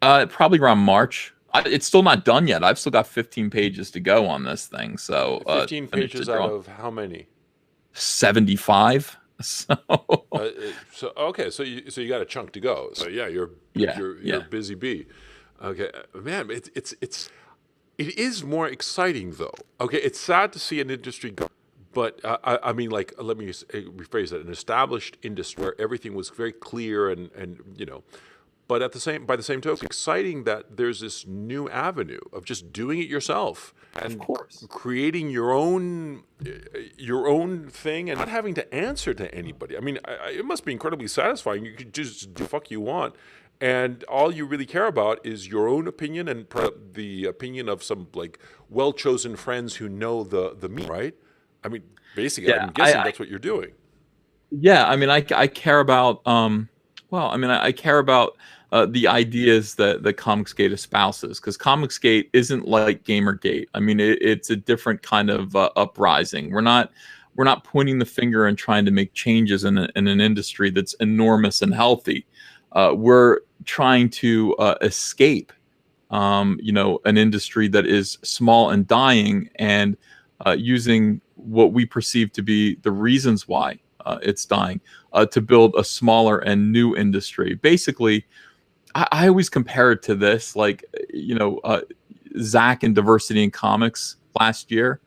Probably around March. It's still not done yet. I've still got 15 pages to go on this thing. So 15 pages out of how many? 75. So so okay, so you got a chunk to go. So yeah, you're a busy bee. Okay, man, it is more exciting though. Okay, it's sad to see an industry go, but I mean, like, let me rephrase that: an established industry where everything was very clear and. But by the same token, it's exciting that there's this new avenue of just doing it yourself and of course creating your own thing and not having to answer to anybody. I mean, it must be incredibly satisfying. You can just do the fuck you want, and all you really care about is your own opinion and the opinion of some like well-chosen friends who know the meat, right? I mean, basically, I'm guessing that's what you're doing. Yeah, I mean, I care about I care about the ideas that Comicsgate espouses, because Comicsgate isn't like Gamergate. I mean, it's a different kind of uprising. We're not pointing the finger and trying to make changes in an industry that's enormous and healthy. We're trying to escape, an industry that is small and dying, and using what we perceive to be the reasons why it's dying, to build a smaller and new industry. Basically, I always compare it to this, like, Zach in Diversity in Comics last year.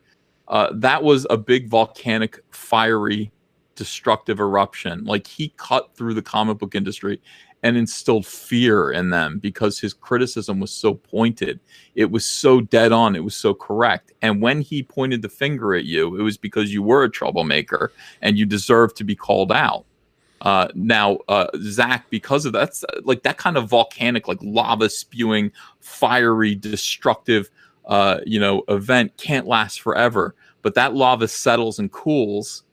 That was a big volcanic, fiery, destructive eruption. Like, he cut through the comic book industry and instilled fear in them because his criticism was so pointed. It was so dead on. It was so correct. And when he pointed the finger at you, it was because you were a troublemaker and you deserved to be called out. Now, Zach, because of that's like that kind of volcanic, like lava spewing, fiery, destructive, event can't last forever. But that lava settles and cools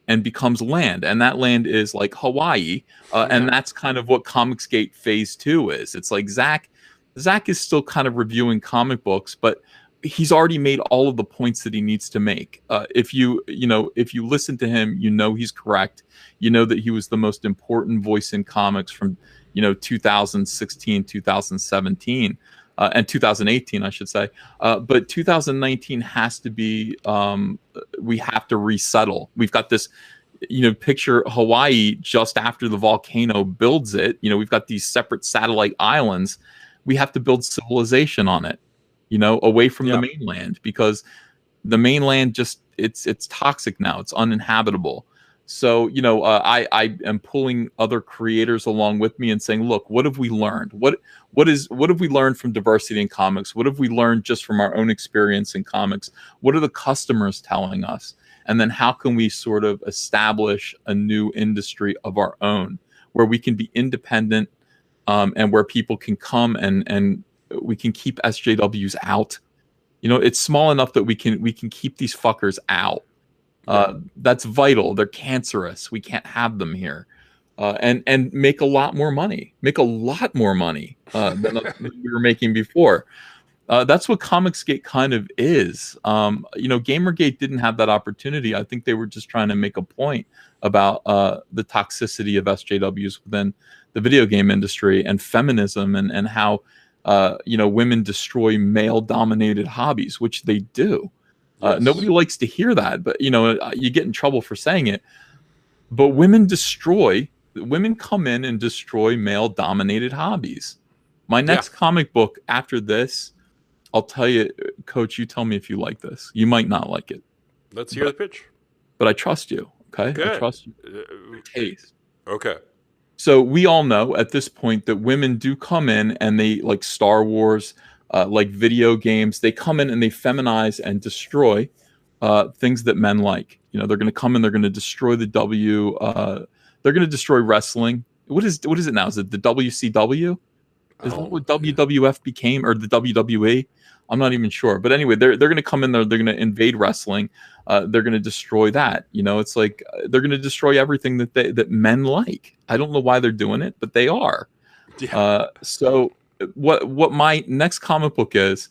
and becomes land, and that land is like Hawaii, and that's kind of what Comicsgate Phase 2 is. It's like Zach is still kind of reviewing comic books, but he's already made all of the points that he needs to make. If you listen to him, he's correct. You know that he was the most important voice in comics from 2016, 2017. And 2018, I should say. But 2019 has to be, we have to resettle. We've got this, picture Hawaii just after the volcano builds it. We've got these separate satellite islands. We have to build civilization on it, away from the mainland, because the mainland it's toxic now. It's uninhabitable. So, I am pulling other creators along with me and saying, look, what have we learned? What have we learned from Diversity in Comics? What have we learned just from our own experience in comics? What are the customers telling us? And then how can we sort of establish a new industry of our own where we can be independent, and where people can come and we can keep SJWs out. It's small enough that we can keep these fuckers out. That's vital. They're cancerous. We can't have them here. and make a lot more money, than we were making before. That's what Comicsgate kind of is. Gamergate didn't have that opportunity. I think they were just trying to make a point about the toxicity of SJWs within the video game industry and feminism and how women destroy male-dominated hobbies, which they do. Yes. Nobody likes to hear that, but you get in trouble for saying it. But women come in and destroy male-dominated hobbies. My next comic book after this, I'll tell you, Coach, you tell me if you like this. You might not like it. Let's hear the pitch. But I trust you, okay? Good. I trust you. Taste. Okay. So we all know at this point that women do come in and they, like Star Wars, like video games, they come in and they feminize and destroy things that men like. They're going to come in, they're going to destroy the they're going to destroy wrestling. What is it now? Is it the WCW? Is that what WWF became, or the WWE? I'm not even sure. But anyway, they're going to come in there. They're going to invade wrestling. They're going to destroy that. It's like they're going to destroy everything that men like. I don't know why they're doing it, but they are. Yeah. So what my next comic book is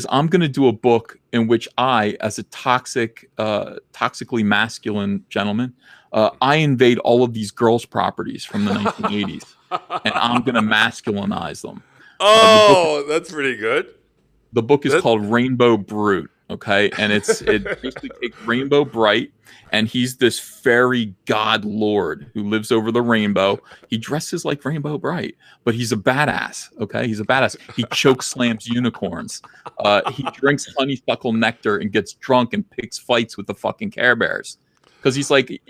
I'm going to do a book in which I, as a toxically masculine gentleman, I invade all of these girls' properties from the 1980s, and I'm going to masculinize them. That's pretty good. The book is called Rainbow Brute, okay? And it basically takes Rainbow Bright, and he's this fairy god lord who lives over the rainbow. He dresses like Rainbow Bright, but he's a badass, okay? He's a badass. He choke slams unicorns. He drinks honeysuckle nectar and gets drunk and picks fights with the fucking Care Bears. Because he's like,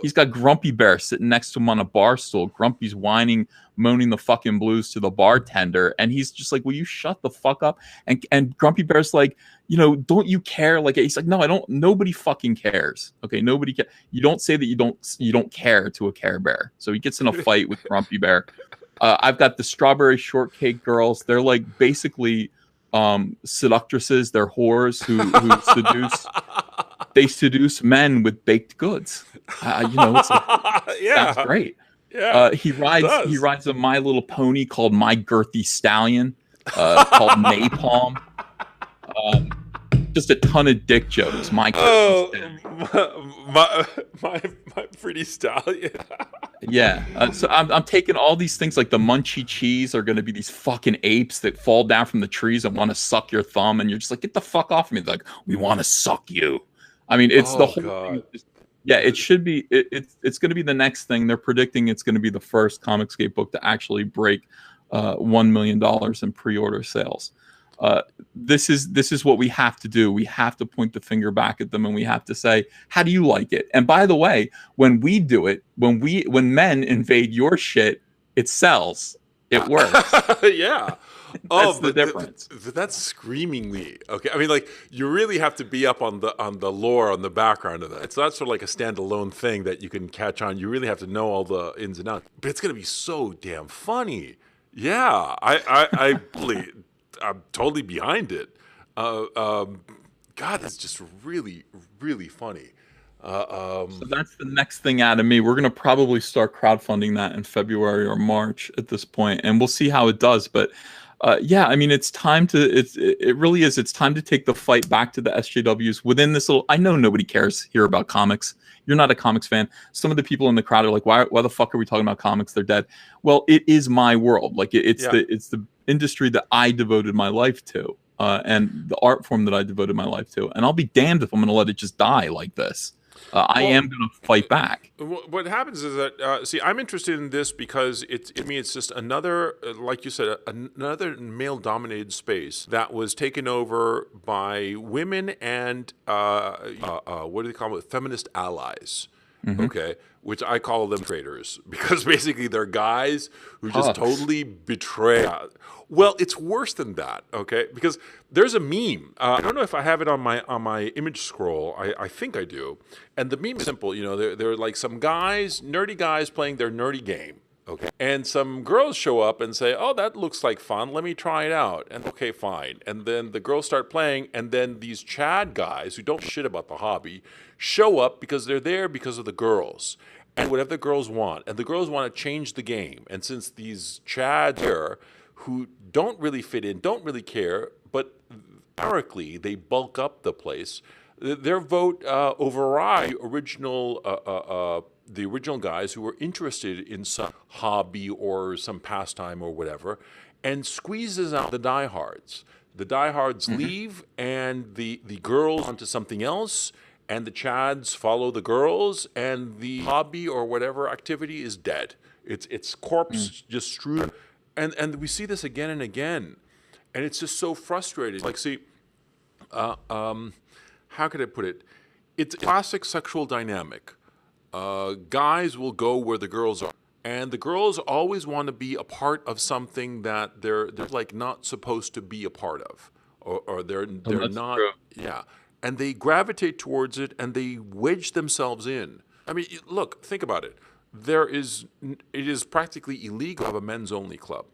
he's got Grumpy Bear sitting next to him on a bar stool. Grumpy's whining, moaning the fucking blues to the bartender. And he's just like, will you shut the fuck up? And Grumpy Bear's like, don't you care? Like, he's like, no, I don't. Nobody fucking cares. Okay, nobody cares. You don't say that you don't care to a Care Bear. So he gets in a fight with Grumpy Bear. I've got the Strawberry Shortcake Girls. They're like basically seductresses. They're whores who seduce. They seduce men with baked goods. It's like, yeah, sounds great. Yeah, he rides a My Little Pony called My Girthy Stallion, called Napalm. Just a ton of dick jokes. My pretty stallion. Yeah. So I'm taking all these things, like the Munchie Cheese are going to be these fucking apes that fall down from the trees and want to suck your thumb, and you're just like, get the fuck off of me. They're like, we want to suck you. I mean, it's the whole thing. Yeah, it should be. It's going to be the next thing. They're predicting it's going to be the first Comicsgate book to actually break $1 million in pre-order sales. This is what we have to do. We have to point the finger back at them, and we have to say, how do you like it? And by the way, when we do it, when men invade your shit, it sells. It works. Yeah. That's the difference. That's screamingly okay. I mean, like, you really have to be up on the lore, on the background of that. It's not sort of like a standalone thing that you can catch on. You really have to know all the ins and outs. But it's going to be so damn funny. Yeah, I'm totally behind it. God, it's just really, really funny. So that's the next thing out of me. We're going to probably start crowdfunding that in February or March at this point, and we'll see how it does. But yeah, I mean, it's time to. It really is. It's time to take the fight back to the SJWs within this little. I know nobody cares here about comics. You're not a comics fan. Some of the people in the crowd are like, why the fuck are we talking about comics? They're dead. Well, it is my world. Like it's the industry that I devoted my life to, and the art form that I devoted my life to. And I'll be damned if I'm going to let it just die like this. I am going to fight back. What happens is that, see, I'm interested in this because it's just another, like you said, another male-dominated space that was taken over by women and, what do they call it, feminist allies. Mm-hmm. Okay, which I call them traitors, because basically they're guys who just totally betray. Well, it's worse than that, okay? Because there's a meme. I don't know if I have it on my image scroll. I think I do. And the meme is simple. They're like some guys, nerdy guys playing their nerdy game. Okay. And some girls show up and say, oh, that looks like fun. Let me try it out. And okay, fine. And then the girls start playing. And then these Chad guys who don't shit about the hobby show up because they're there because of the girls. and whatever the girls want, and the girls want to change the game. And since these Chads here, who don't really fit in, don't really care, but numerically they bulk up the place, their vote override the original guys who were interested in some hobby or some pastime or whatever, and squeezes out the diehards. The diehards leave, and the girls onto something else, and the Chads follow the girls, and the hobby or whatever activity is dead. It's corpse just strewn, and we see this again and again, and it's just so frustrating. Like, see, how could I put it? It's a classic sexual dynamic. Guys will go where the girls are, and the girls always want to be a part of something that they're like not supposed to be a part of, or they're not. True. Yeah, and they gravitate towards it, and they wedge themselves in. I mean, look, think about it. It is practically illegal to have a men's only club.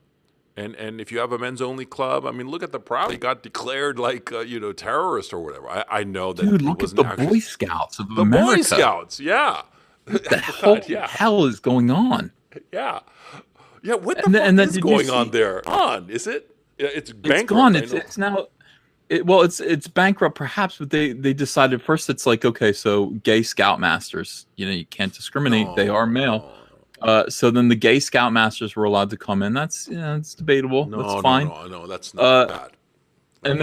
And if you have a men's only club, I mean, look at the Proud. They got declared like terrorist or whatever. I know that. Dude, look at the Boy Scouts of the America. Boy Scouts, yeah. What the hell is going on? Yeah, yeah. What the fuck is going on there? Is it? Yeah, it's bankrupt. It's gone. It's now. It's bankrupt, perhaps, but they decided first. It's like, okay, so gay scoutmasters, you can't discriminate. They are male. So then the gay scoutmasters were allowed to come in. That's it's debatable. That's fine. No, that's not bad. And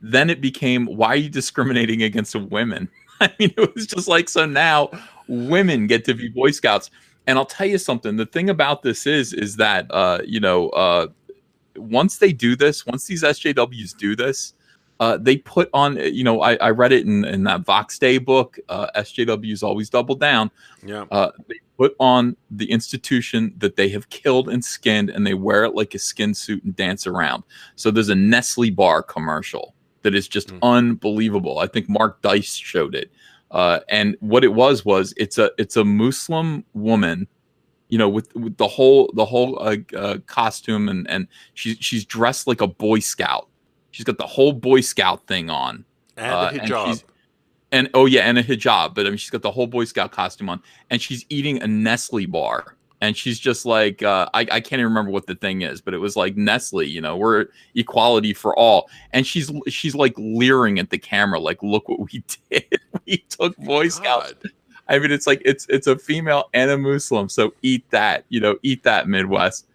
then it became, why are you discriminating against women? I mean, it was just like, so now women get to be Boy Scouts. And I'll tell you something. The thing about this is that once they do this, once these SJWs do this, they put on, I read it in that Vox Day book, SJWs always double down. Yeah. They put on the institution that they have killed and skinned, and they wear it like a skin suit and dance around. So there's a Nestle bar commercial that is just unbelievable. I think Mark Dice showed it. And what it was it's a Muslim woman, with the whole costume, and she's dressed like a Boy Scout. She's got the whole Boy Scout thing on, and a hijab, and a hijab. But I mean, she's got the whole Boy Scout costume on, and she's eating a Nestle bar, and she's just like, I can't even remember what the thing is, but it was like, Nestle, we're equality for all, and she's like leering at the camera, like, look what we did, we took Boy Scouts. I mean, it's like it's a female and a Muslim, so eat that, eat that, Midwest.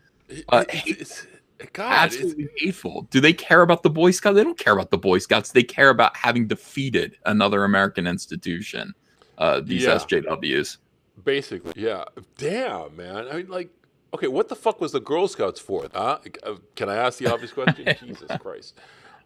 Absolutely hateful. Do they care about the Boy Scouts? They don't care about the Boy Scouts. They care about having defeated another American institution. These SJWs. Basically, yeah. Damn, man. I mean, like, okay, what the fuck was the Girl Scouts for? Can I ask the obvious question? Jesus Christ.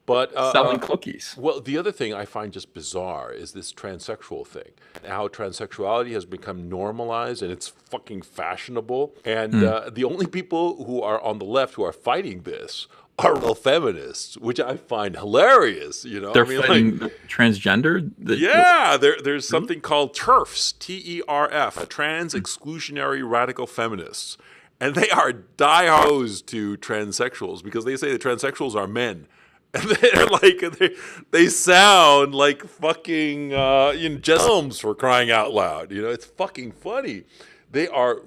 But selling cookies. Well, the other thing I find just bizarre is this transsexual thing. How transsexuality has become normalized and it's fucking fashionable. And the only people who are on the left who are fighting this are real feminists, which I find hilarious. They're fighting transgender. There's something called TERFs, TERF, Trans Exclusionary Radical Feminists, and they are die-hard to transsexuals because they say that transsexuals are men. And they're like, they sound like fucking Jess Helms, for crying out loud. It's fucking funny. They are.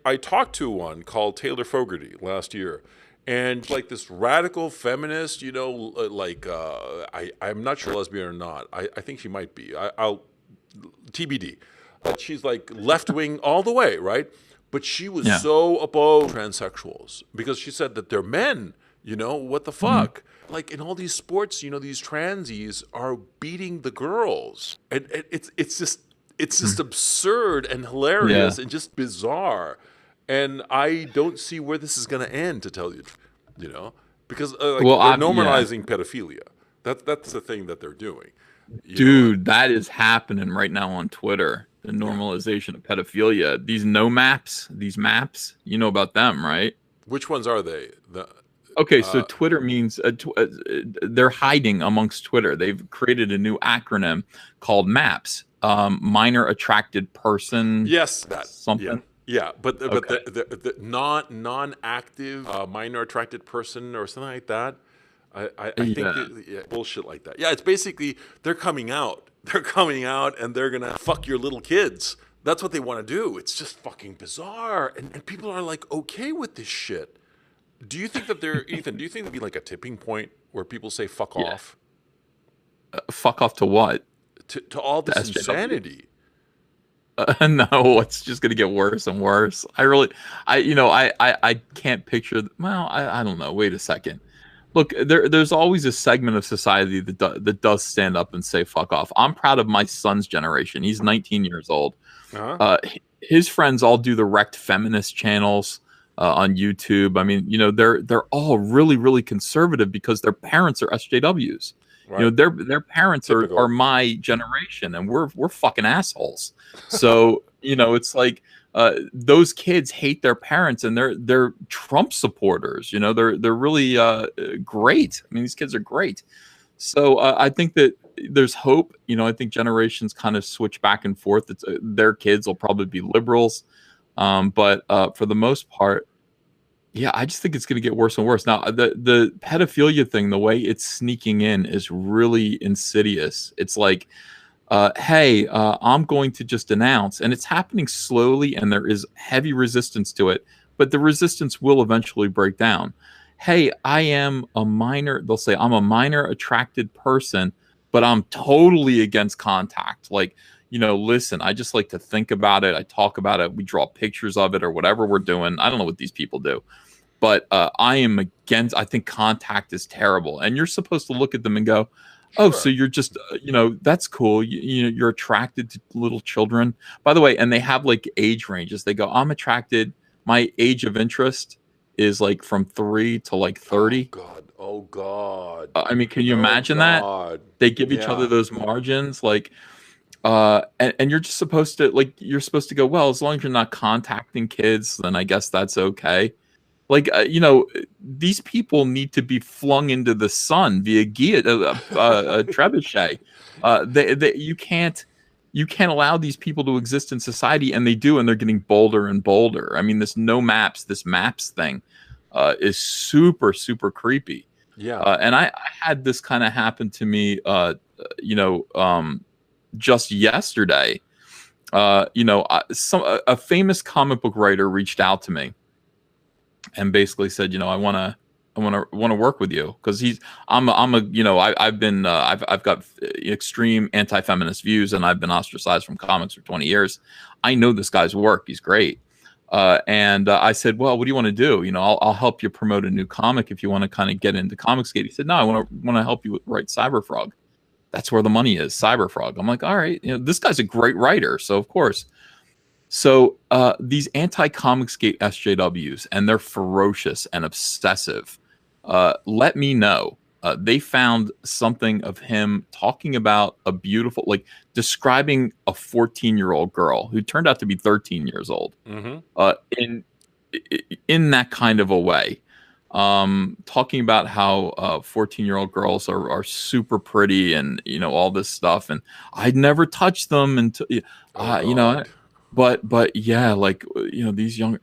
I talked to one called Taylor Fogarty last year, and like this radical feminist. I'm not sure lesbian or not. I think she might be. I'll TBD. But she's like left wing all the way, right? But she was so above transsexuals because she said that they're men. What the fuck? Like in all these sports, these transies are beating the girls, and it's just absurd and hilarious and just bizarre, and I don't see where this is going to end, to tell you, because they're normalizing pedophilia. That's the thing that they're doing. Dude, that is happening right now on Twitter. The normalization of pedophilia. These these maps, you know about them, right? Which ones are they? Okay, so Twitter means they're hiding amongst Twitter. They've created a new acronym called MAPS, minor attracted person. Yes, that something. Yeah, but the non-active minor attracted person or something like that. I think bullshit like that. Yeah, it's basically they're coming out. They're coming out and they're gonna fuck your little kids. That's what they want to do. It's just fucking bizarre. And people are like okay with this shit. Do you think that Ethan, do you think there'd be like a tipping point where people say fuck Yeah. off Fuck off to what? to all To this SJW? insanity? No, it's just gonna get worse and worse. I can't picture. Well, I don't know. Wait a second. Look, there's always a segment of society that does stand up and say fuck off. I'm proud of my son's generation. He's 19 years old. Uh-huh. His friends all do the wrecked feminist channels on YouTube. I mean, they're all really, really conservative because their parents are SJWs. Right. Their parents Typical. are my generation, and we're fucking assholes. So it's like those kids hate their parents, and they're Trump supporters. They're really great. I mean, these kids are great. So I think that there's hope. I think generations kind of switch back and forth. Their kids will probably be liberals, but for the most part, yeah, I just think it's going to get worse and worse. Now, the pedophilia thing, the way it's sneaking in is really insidious. It's like, hey, I'm going to just announce, and it's happening slowly, and there is heavy resistance to it, but the resistance will eventually break down. Hey, I am a minor. They'll say, I'm a minor attracted person, but I'm totally against contact. Like, listen, I just like to think about it. I talk about it. We draw pictures of it or whatever we're doing. I don't know what these people do. But I am against. I think contact is terrible, and you're supposed to look at them and go, "Oh, so you're just, that's cool. You're attracted to little children." By the way, and they have like age ranges. They go, "I'm attracted. My age of interest is like from 3 to like 30." Oh God. I mean, can you imagine that? They give each other those margins, like, and you're just supposed to you're supposed to go, well, as long as you're not contacting kids, then I guess that's okay. Like, these people need to be flung into the sun via trebuchet. You can't allow these people to exist in society, and they do, and they're getting bolder and bolder. I mean, this maps thing is super, super creepy. Yeah. And I had this kind of happen to me, just yesterday. A famous comic book writer reached out to me and basically said, I want to work with you because I've got extreme anti-feminist views, and I've been ostracized from comics for 20 years. I know this guy's work. He's great. And I said, well, what do you want to do? I'll help you promote a new comic if you want to kind of get into Comicsgate. He said, no, I want to help you write Cyberfrog. That's where the money is, Cyberfrog. I'm like, all right, this guy's a great writer. So of course. So these anti-Comicsgate SJWs, and they're ferocious and obsessive. Let me know. They found something of him talking about a beautiful, describing a 14-year-old girl who turned out to be 13 years old, in that kind of a way. Talking about how 14-year-old girls are super pretty and all this stuff, and I'd never touched them until but yeah, these young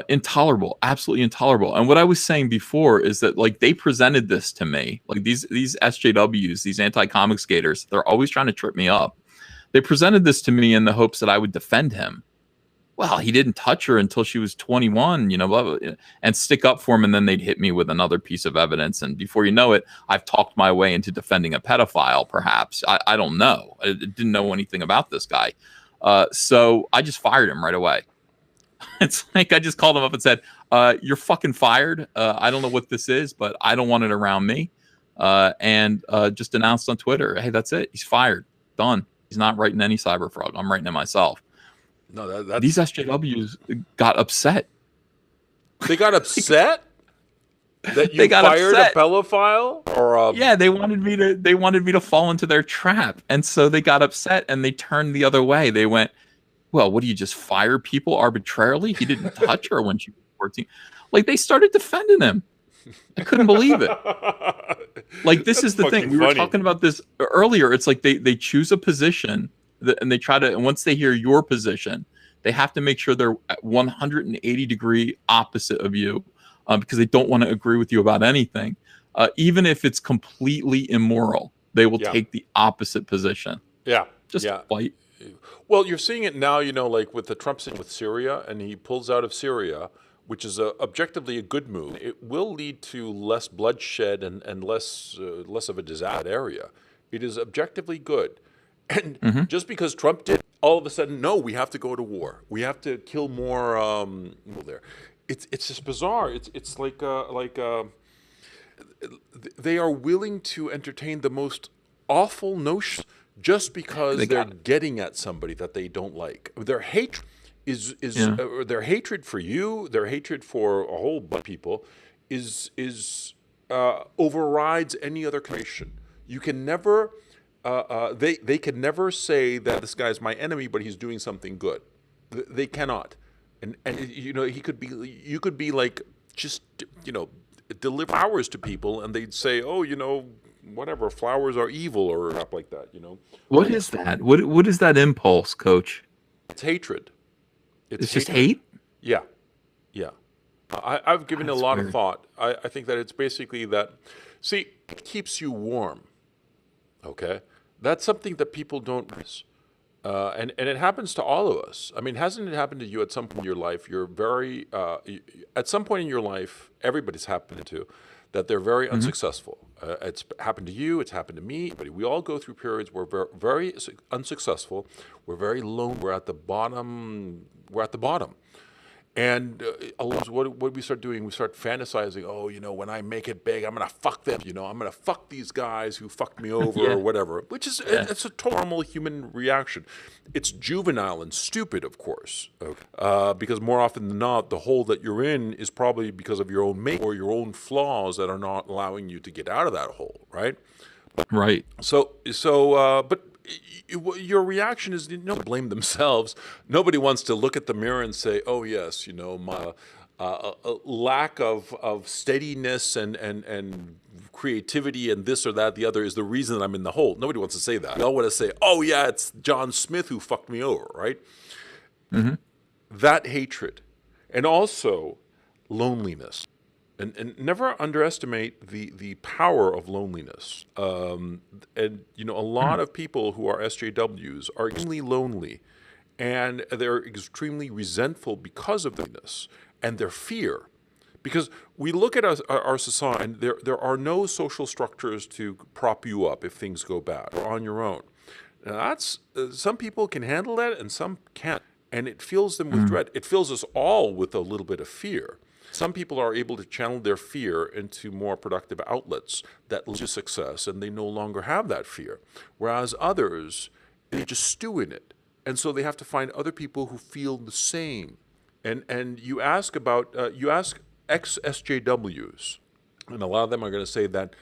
intolerable, absolutely intolerable. And what I was saying before is that they presented this to me, these SJWs, these anti-comic skaters, they're always trying to trip me up. They presented this to me in the hopes that I would defend him. Well, he didn't touch her until she was 21, blah, blah, and stick up for him, and then they'd hit me with another piece of evidence, and before you know it, I've talked my way into defending a pedophile, perhaps. I don't know. I didn't know anything about this guy. So I just fired him right away. It's like I just called him up and said, you're fucking fired. I don't know what this is, but I don't want it around me. And just announced on Twitter, hey, that's it. He's fired. Done. He's not writing any Cyberfrog. I'm writing it myself. No, that's... These SJWs got upset. They got upset? That you fired a pedophile? Or yeah, they wanted me to fall into their trap, and so they got upset and they turned the other way. They went, well, what do you just fire people arbitrarily? He didn't touch her when she was 14. They started defending him. I couldn't believe it. This is the thing. We were talking about this earlier. It's like they choose a position and they try to, and once they hear your position, they have to make sure they're at 180-degree opposite of you, because they don't want to agree with you about anything. Even if it's completely immoral, they will take the opposite position. Yeah. Just fight. Well, you're seeing it now, like with the Trump situation with Syria, and he pulls out of Syria, which is objectively a good move. It will lead to less bloodshed and less of a disaster area. It is objectively good. And Hmm. just because Trump did, all of a sudden, no, we have to go to war. We have to kill more people there. It's just bizarre. It's they are willing to entertain the most awful notions just because They they're got it. getting at somebody that they don't like. Their hatred is Yeah. their hatred for you, their hatred for a whole bunch of people, is overrides any other consideration. You can never they can never say that this guy's my enemy, but he's doing something good. They cannot, and he could be you could be like just deliver flowers to people, and they'd say, oh, whatever, flowers are evil or crap like that. What is that? What is that impulse, Coach? It's hatred. It's just hate. Yeah, yeah. I've given it a That's lot of weird. thought. I think that it's basically that. See, it keeps you warm. Okay, that's something that people don't miss. And it happens to all of us. I mean, hasn't it happened to you at some point in your life? You're very at some point in your life, everybody's happened to that they're very unsuccessful. It's happened to you. It's happened to me. But we all go through periods where we're very unsuccessful. We're very lone. We're at the bottom. We're at the bottom. And a lot of what we start doing, we start fantasizing, oh, when I make it big, I'm going to fuck them. I'm going to fuck these guys who fucked me over Yeah. or whatever, which is, Yeah. it's a total normal human reaction. It's juvenile and stupid, of course, okay? Because more often than not, the hole that you're in is probably because of your own make or your own flaws that are not allowing you to get out of that hole, right? Right. But your reaction is blame themselves. Nobody wants to look at the mirror and say, "Oh yes, my lack of steadiness and creativity and this or that, the other is the reason I'm in the hole." Nobody wants to say that. They all want to say, "Oh yeah, it's John Smith who fucked me over," right? Hmm. That hatred, and also loneliness. And never underestimate the power of loneliness. And a lot of people who are SJWs are extremely lonely, and they're extremely resentful because of loneliness and their fear. Because we look at our society, and there are no social structures to prop you up if things go bad. You're on your own. Now that's some people can handle that, and some can't, and it fills them with dread. It fills us all with a little bit of fear. Some people are able to channel their fear into more productive outlets that lead to success, and they no longer have that fear. Whereas others, they just stew in it. And so they have to find other people who feel the same. And you ask ex-SJWs, and a lot of them are going to say that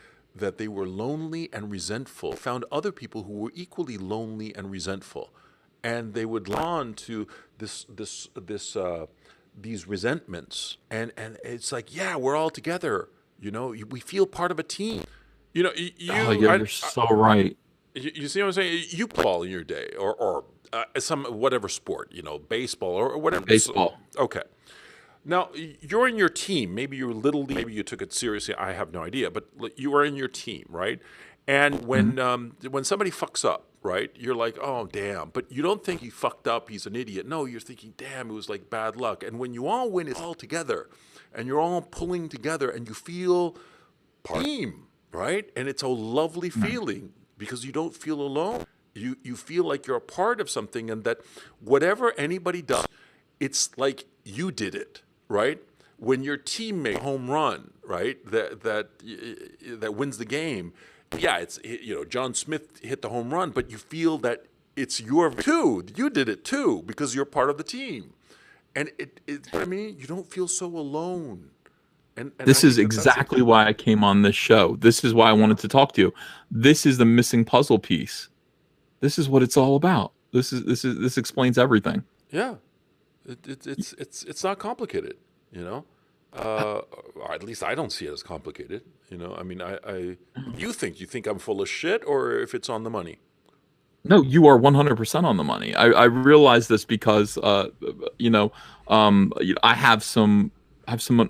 they were lonely and resentful, found other people who were equally lonely and resentful. And they would latch on to these resentments, and it's like, yeah, we're all together. We feel part of a team. Oh, you're so right. You see what I'm saying? You play ball in your day, or some whatever sport, baseball or whatever. Baseball. Okay. Now you're in your team. Maybe you're little league. Maybe you took it seriously. I have no idea. But you are in your team, right? And when somebody fucks up, right, you're like, oh damn. But you don't think he fucked up. He's an idiot. No, you're thinking, damn, it was like bad luck. And when you all win, it's all together, and you're all pulling together, and you feel part of the team, right? And it's a lovely feeling because you don't feel alone. You feel like you're a part of something, and that whatever anybody does, it's like you did it, right? When your teammate home run, right, that wins the game. Yeah, it's John Smith hit the home run, but you feel that it's your too. You did it too because you're part of the team, and you don't feel so alone. And This is exactly why I came on this show. This is why I wanted to talk to you. This is the missing puzzle piece. This is what it's all about. This explains everything. Yeah, it's not complicated, or at least I don't see it as complicated. I mean, you think I'm full of shit, or if it's on the money? No, you are 100% on the money. I realize this because I have some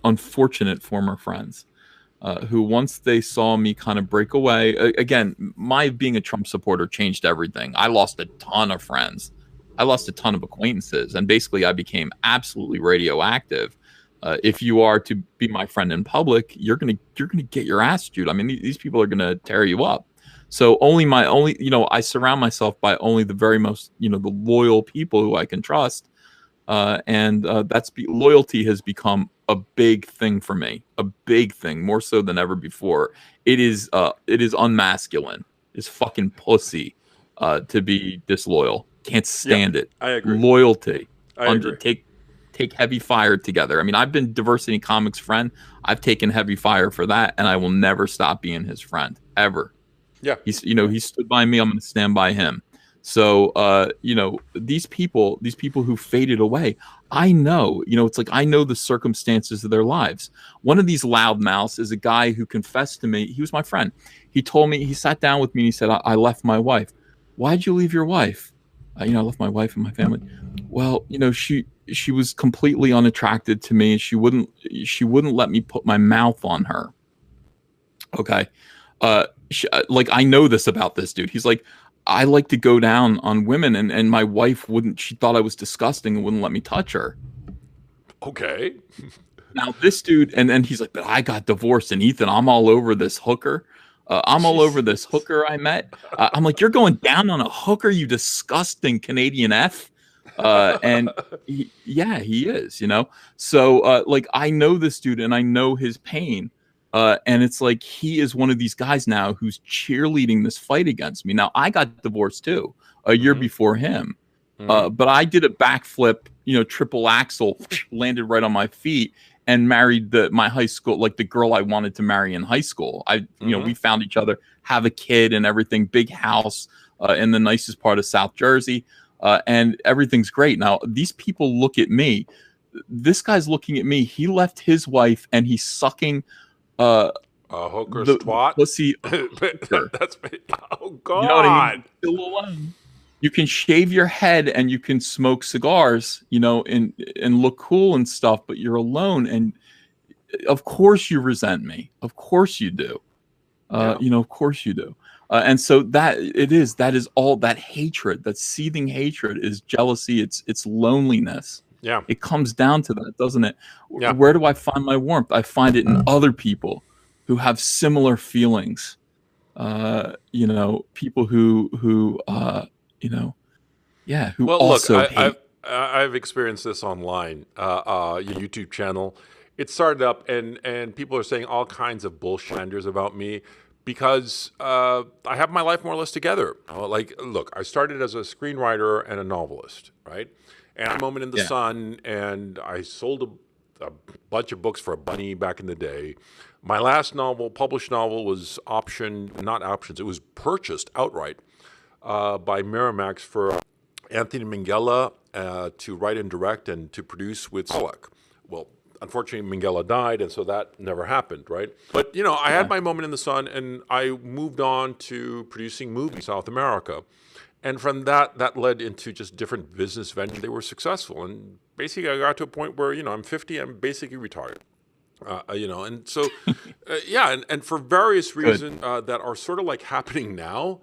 unfortunate former friends who once they saw me kind of break away, again, my being a Trump supporter changed everything. I lost a ton of friends. I lost a ton of acquaintances, and basically I became absolutely radioactive. If you are to be my friend in public, you're gonna get your ass chewed. I mean, these people are gonna tear you up. So I surround myself by only the very most, the loyal people who I can trust, and loyalty has become a big thing for me, a big thing, more so than ever before. It is unmasculine, it's fucking pussy, to be disloyal. Can't Yeah, stand it. I agree. Loyalty, I agree. take heavy fire together. I mean, I've been Diversity Comics friend. I've taken heavy fire for that, and I will never stop being his friend ever. Yeah. He stood by me. I'm going to stand by him. So, these people who faded away, I know, it's like, I know the circumstances of their lives. One of these loudmouths is a guy who confessed to me. He was my friend. He told me, he sat down with me and he said, I left my wife. Why'd you leave your wife? I left my wife and my family. Well, she was completely unattracted to me. She wouldn't let me put my mouth on her. Okay. Like, I know this about this dude. He's like, I like to go down on women, and my wife wouldn't. She thought I was disgusting and wouldn't let me touch her. Okay. Now this dude, and he's like, but I got divorced, and Ethan, I'm all over this hooker. I'm all over this hooker I met. I'm like, you're going down on a hooker, you disgusting Canadian F. And he is, So, like, I know this dude, and I know his pain. And it's like, he is one of these guys now who's cheerleading this fight against me. Now, I got divorced too a year before him. But I did a backflip, triple axel, landed right on my feet, and married my high school, like the girl I wanted to marry in high school. We found each other, have a kid and everything, big house in the nicest part of South Jersey. And everything's great. Now, these people look at me. This guy's looking at me. He left his wife and he's sucking a hooker's twat. Pussy. That's oh god. You know what I mean? Still alone. You can shave your head and you can smoke cigars, and look cool and stuff, but you're alone, and of course you resent me. Of course you do. Of course you do. And so that is all that hatred, that seething hatred is jealousy. It's loneliness. Yeah. It comes down to that, doesn't it? Yeah. Where do I find my warmth? I find it in other people who have similar feelings. People who who well, also look, hate. I've experienced this online. Your YouTube channel, it started up, and people are saying all kinds of bullshit about me because I have my life more or less together. Look, I started as a screenwriter and a novelist, right? And A Moment in the Sun, and I sold a bunch of books for a bunny back in the day. My last published novel, was it was purchased outright by Miramax for Anthony Minghella to write and direct and to produce with Solak. Well, unfortunately, Minghella died, and so that never happened, right? But, I had my moment in the sun, and I moved on to producing movies in South America. And from that led into just different business ventures. They were successful. And basically, I got to a point where, I'm 50, I'm basically retired. And so, and for various reasons that are sort of like happening now,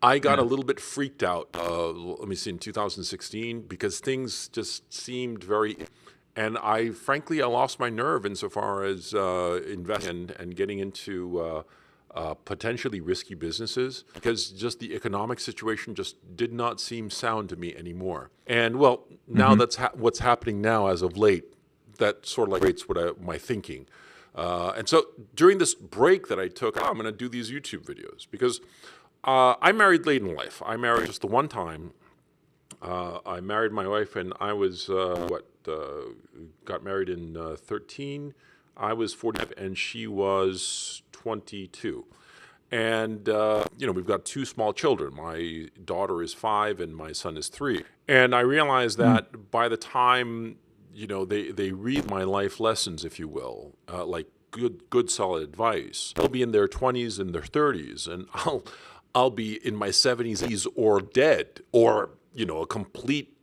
I got a little bit freaked out, in 2016, because things just seemed and I lost my nerve insofar as investing and getting into potentially risky businesses, because just the economic situation just did not seem sound to me anymore. And well, now that's what's happening now as of late. That sort of rates my thinking. And so during this break that I took, I'm going to do these YouTube videos because I married late in life. I married just the one time. I married my wife, and I was got married in 13. I was 45, and she was 22. And, we've got two small children. My daughter is 5 and my son is 3. And I realized that by the time, they read my life lessons, if you will, like good solid advice, they'll be in their 20s and their 30s, and I'll be in my 70s or dead, or, a complete,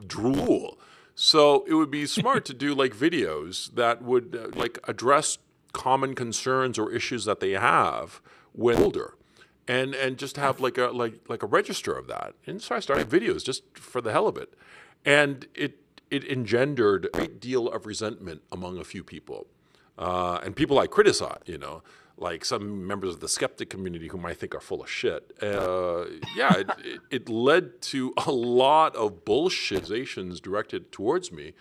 drool. So it would be smart to do like videos that would address common concerns or issues that they have when older, and just have like a register of that. And so I started videos just for the hell of it, and it engendered a great deal of resentment among a few people, and people I criticize, like some members of the skeptic community whom I think are full of shit. It led to a lot of bullshitizations directed towards me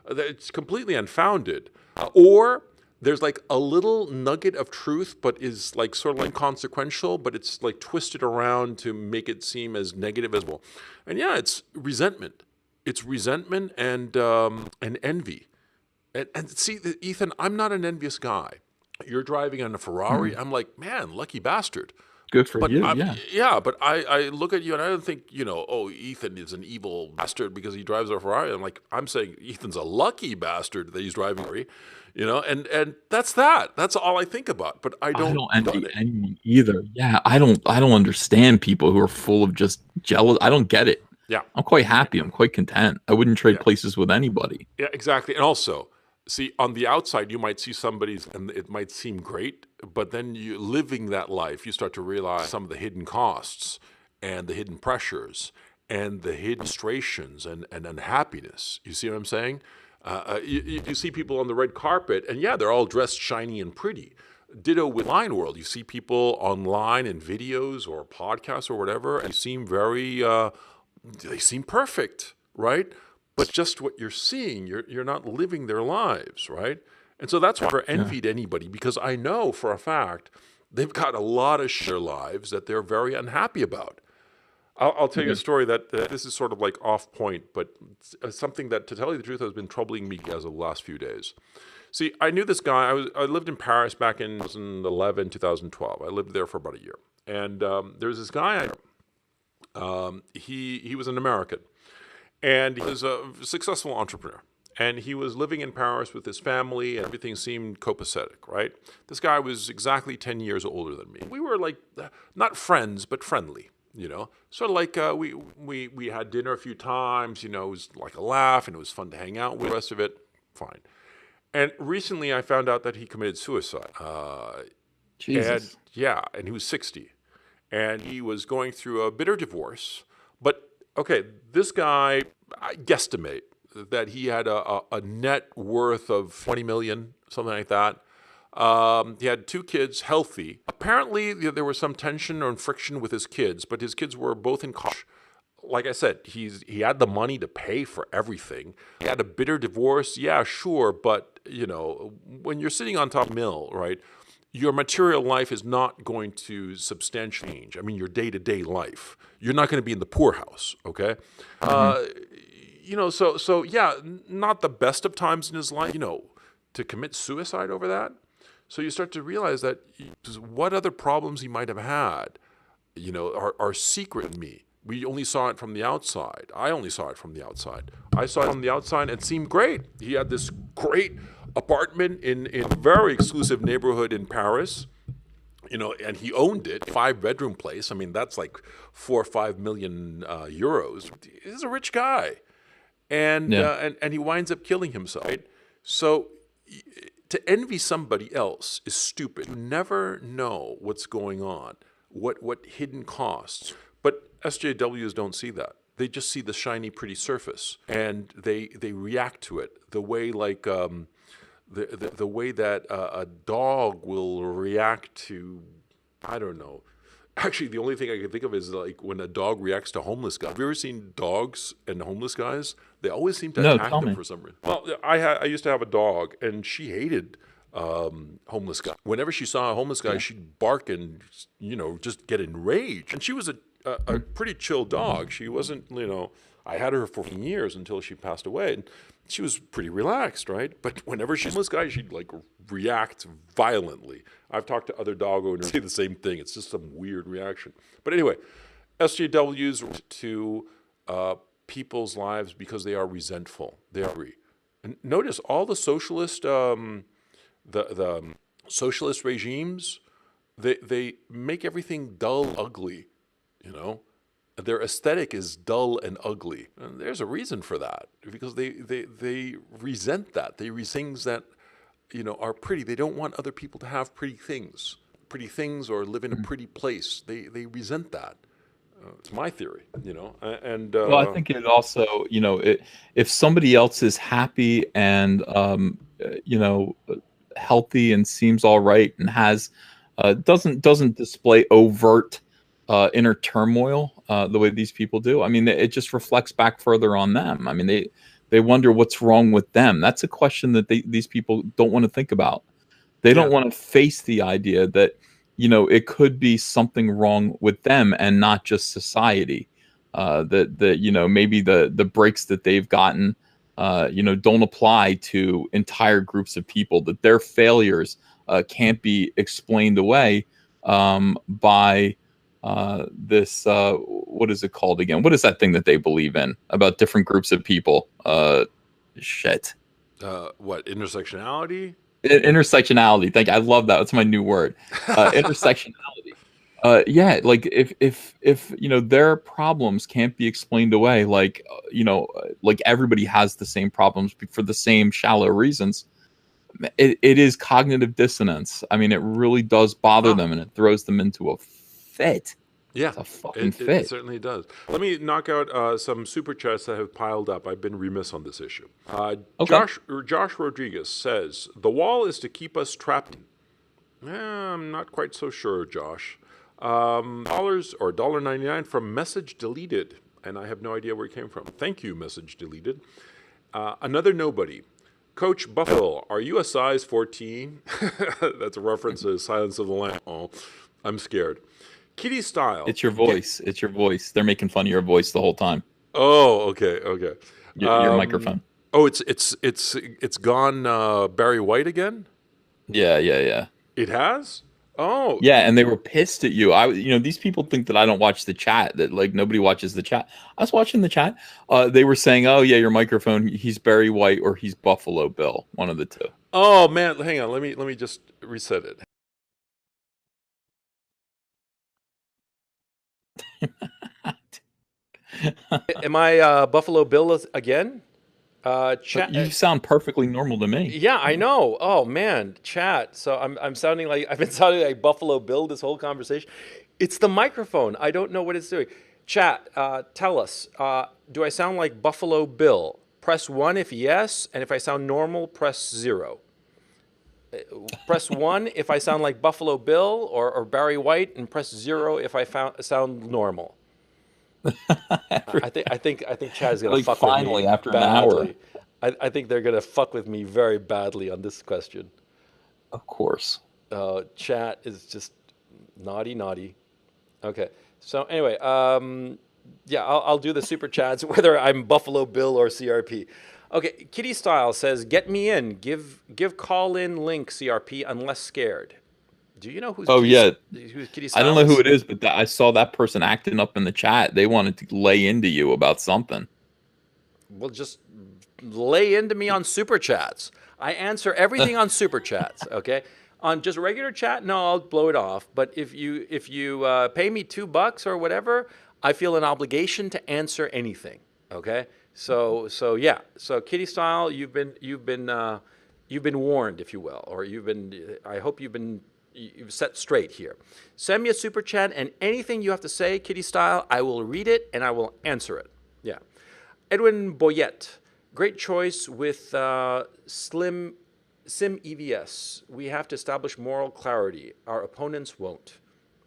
that's completely unfounded. Or there's like a little nugget of truth, but is like sort of inconsequential, but it's like twisted around to make it seem as negative as well. And it's resentment. It's resentment and envy. And see, Ethan, I'm not an envious guy. You're driving on a Ferrari. I'm like, man, lucky bastard. Good for you. But I look at you and I don't think, Ethan is an evil bastard because he drives a Ferrari. I'm saying Ethan's a lucky bastard that he's driving a Ferrari, and that's that. That's all I think about. But I don't envy anyone either. Yeah, I don't understand people who are full of just jealous. I don't get it. Yeah. I'm quite happy. I'm quite content. I wouldn't trade places with anybody. Yeah, exactly. And also, see, on the outside, you might see somebody's, and it might seem great, but then you living that life, you start to realize some of the hidden costs and the hidden pressures and the hidden frustrations and unhappiness. You see what I'm saying? You see people on the red carpet, and they're all dressed shiny and pretty. Ditto with line world. You see people online in videos or podcasts or whatever, and they seem they seem perfect, right? But just what you're seeing, you're not living their lives, right? And so that's why I never envied anybody, because I know for a fact they've got a lot of their lives that they're very unhappy about. I'll tell you a story that this is sort of like off point, but something that, to tell you the truth, has been troubling me as of the last few days. See, I knew this guy. I lived in Paris back in 2011, 2012. I lived there for about a year. And there's this guy. He was an American. And he was a successful entrepreneur. And he was living in Paris with his family, and everything seemed copacetic, right? This guy was exactly 10 years older than me. We were like, not friends, but friendly, Sort of like we had dinner a few times, it was like a laugh, and it was fun to hang out with. The rest of it, fine. And recently I found out that he committed suicide. Jesus. And he was 60. And he was going through a bitter divorce. But okay, this guy, I guesstimate that he had a net worth of 20 million, something like that. He had 2 kids, healthy. Apparently, there was some tension or friction with his kids, but his kids were both in college. Like I said, he had the money to pay for everything. He had a bitter divorce, yeah, sure, but when you're sitting on top of mill, right? Your material life is not going to substantially change. I mean, your day-to-day life. You're not going to be in the poorhouse, okay? Not the best of times in his life, to commit suicide over that. So you start to realize that what other problems he might have had, are secret in me. We only saw it from the outside. I only saw it from the outside. I saw it from the outside and it seemed great. He had this great apartment in a very exclusive neighborhood in Paris, and he owned it, 5-bedroom place. I mean, that's like 4 or 5 million euros. He's a rich guy. And he winds up killing himself. Right? So to envy somebody else is stupid. You never know what's going on, what hidden costs. But SJWs don't see that. They just see the shiny, pretty surface, and they react to it the way like the way that a dog will react to, I don't know. Actually, the only thing I can think of is like when a dog reacts to homeless guys. Have you ever seen dogs and homeless guys? They always seem to attack them for some reason. Well, I used to have a dog, and she hated homeless guys. Whenever she saw a homeless guy, she'd bark and just get enraged. And she was a pretty chill dog. She wasn't, I had her for years until she passed away. And she was pretty relaxed, right? But whenever she's homeless guy, she'd like react violently. I've talked to other dog owners who say the same thing. It's just some weird reaction. But anyway, SJWs to people's lives because they are resentful. They are angry. And notice all the socialist, the socialist regimes, they make everything dull, ugly. Their aesthetic is dull and ugly. And there's a reason for that, because they resent that. They resent that, are pretty. They don't want other people to have pretty things, or live in a pretty place. They resent that. It's my theory, and Well, I think it also, if somebody else is happy and healthy and seems all right and has doesn't display overt inner turmoil the way these people do. I mean, it just reflects back further on them. I mean, they wonder what's wrong with them. That's a question that these people don't want to think about. They yeah, don't want to face the idea that it could be something wrong with them and not just society. That maybe the breaks that they've gotten don't apply to entire groups of people. That their failures can't be explained away by this. What is it called again? What is that thing that they believe in about different groups of people? Shit. what, intersectionality? Intersectionality. Thank you. I love that. That's my new word. Intersectionality. Yeah, like if their problems can't be explained away, like like everybody has the same problems for the same shallow reasons. It is cognitive dissonance. I mean, it really does bother Oh, them, and it throws them into a fit. yeah, It's a fucking it fit. certainly does. Let me knock out some super chats that have piled up. I've been remiss on this issue. Okay. Josh Rodriguez says the wall is to keep us trapped. I'm not quite so sure, Josh. Dollars or $1.99 from message deleted, and I have no idea where it came from. Thank you, message deleted. Another nobody. Coach Buffalo, are you a size 14? That's a reference to Silence of the Lambs. Oh, I'm scared. Kitty Style. It's your voice. It's your voice. They're making fun of your voice the whole time. Oh, okay, okay. Your microphone. Oh, it's gone Barry White again? Yeah, yeah, yeah. It has? Oh, Yeah, and they were pissed at you. These people think that I don't watch the chat, that like nobody watches the chat. I was watching the chat. They were saying, "Oh yeah, your microphone. He's Barry White or he's Buffalo Bill, one of the two." oh man, hang on. Let me just reset it. Am I Buffalo Bill again? You Chat. sound perfectly normal to me. Yeah, I know. Oh man, chat. So I'm sounding like I've been sounding like Buffalo Bill this whole conversation. It's the microphone. I don't know what it's doing. Chat, tell us. Do I sound like Buffalo Bill? Press 1 if yes, and if I sound normal, press 0. Press 1 if I sound like Buffalo Bill or Barry White, and press 0 if I sound normal. I think Chad's gonna Like fuck with finally, me after an hour. badly. I think they're gonna fuck with me very badly on this question. Of course. Chat is just naughty, naughty. Okay. So anyway, yeah, I'll do the super chats whether I'm Buffalo Bill or CRP. Okay, Kitty Style says, "Get me in. Give call in link CRP unless scared." Do you know Oh yeah. who's Kitty I don't Style know who is? it is, but I saw that person acting up in the chat. They wanted to lay into you about something. Well, just lay into me on super chats. I answer everything on super chats. Okay, on just regular chat, no, I'll blow it off. But if you pay me $2 or whatever, I feel an obligation to answer anything. Okay, so yeah, so Kitty Style, you've been warned, if you will, or I hope you've set straight here. Send me a super chat and anything you have to say, Kitty Style, I will read it and I will answer it. Yeah. Edwin Boyette, great choice with Sim EVS. We have to establish moral clarity. Our opponents won't.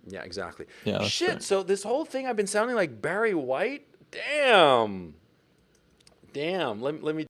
Yeah, exactly. Yeah, that's Shit, right. so this whole thing I've been sounding like Barry White? Damn. Let me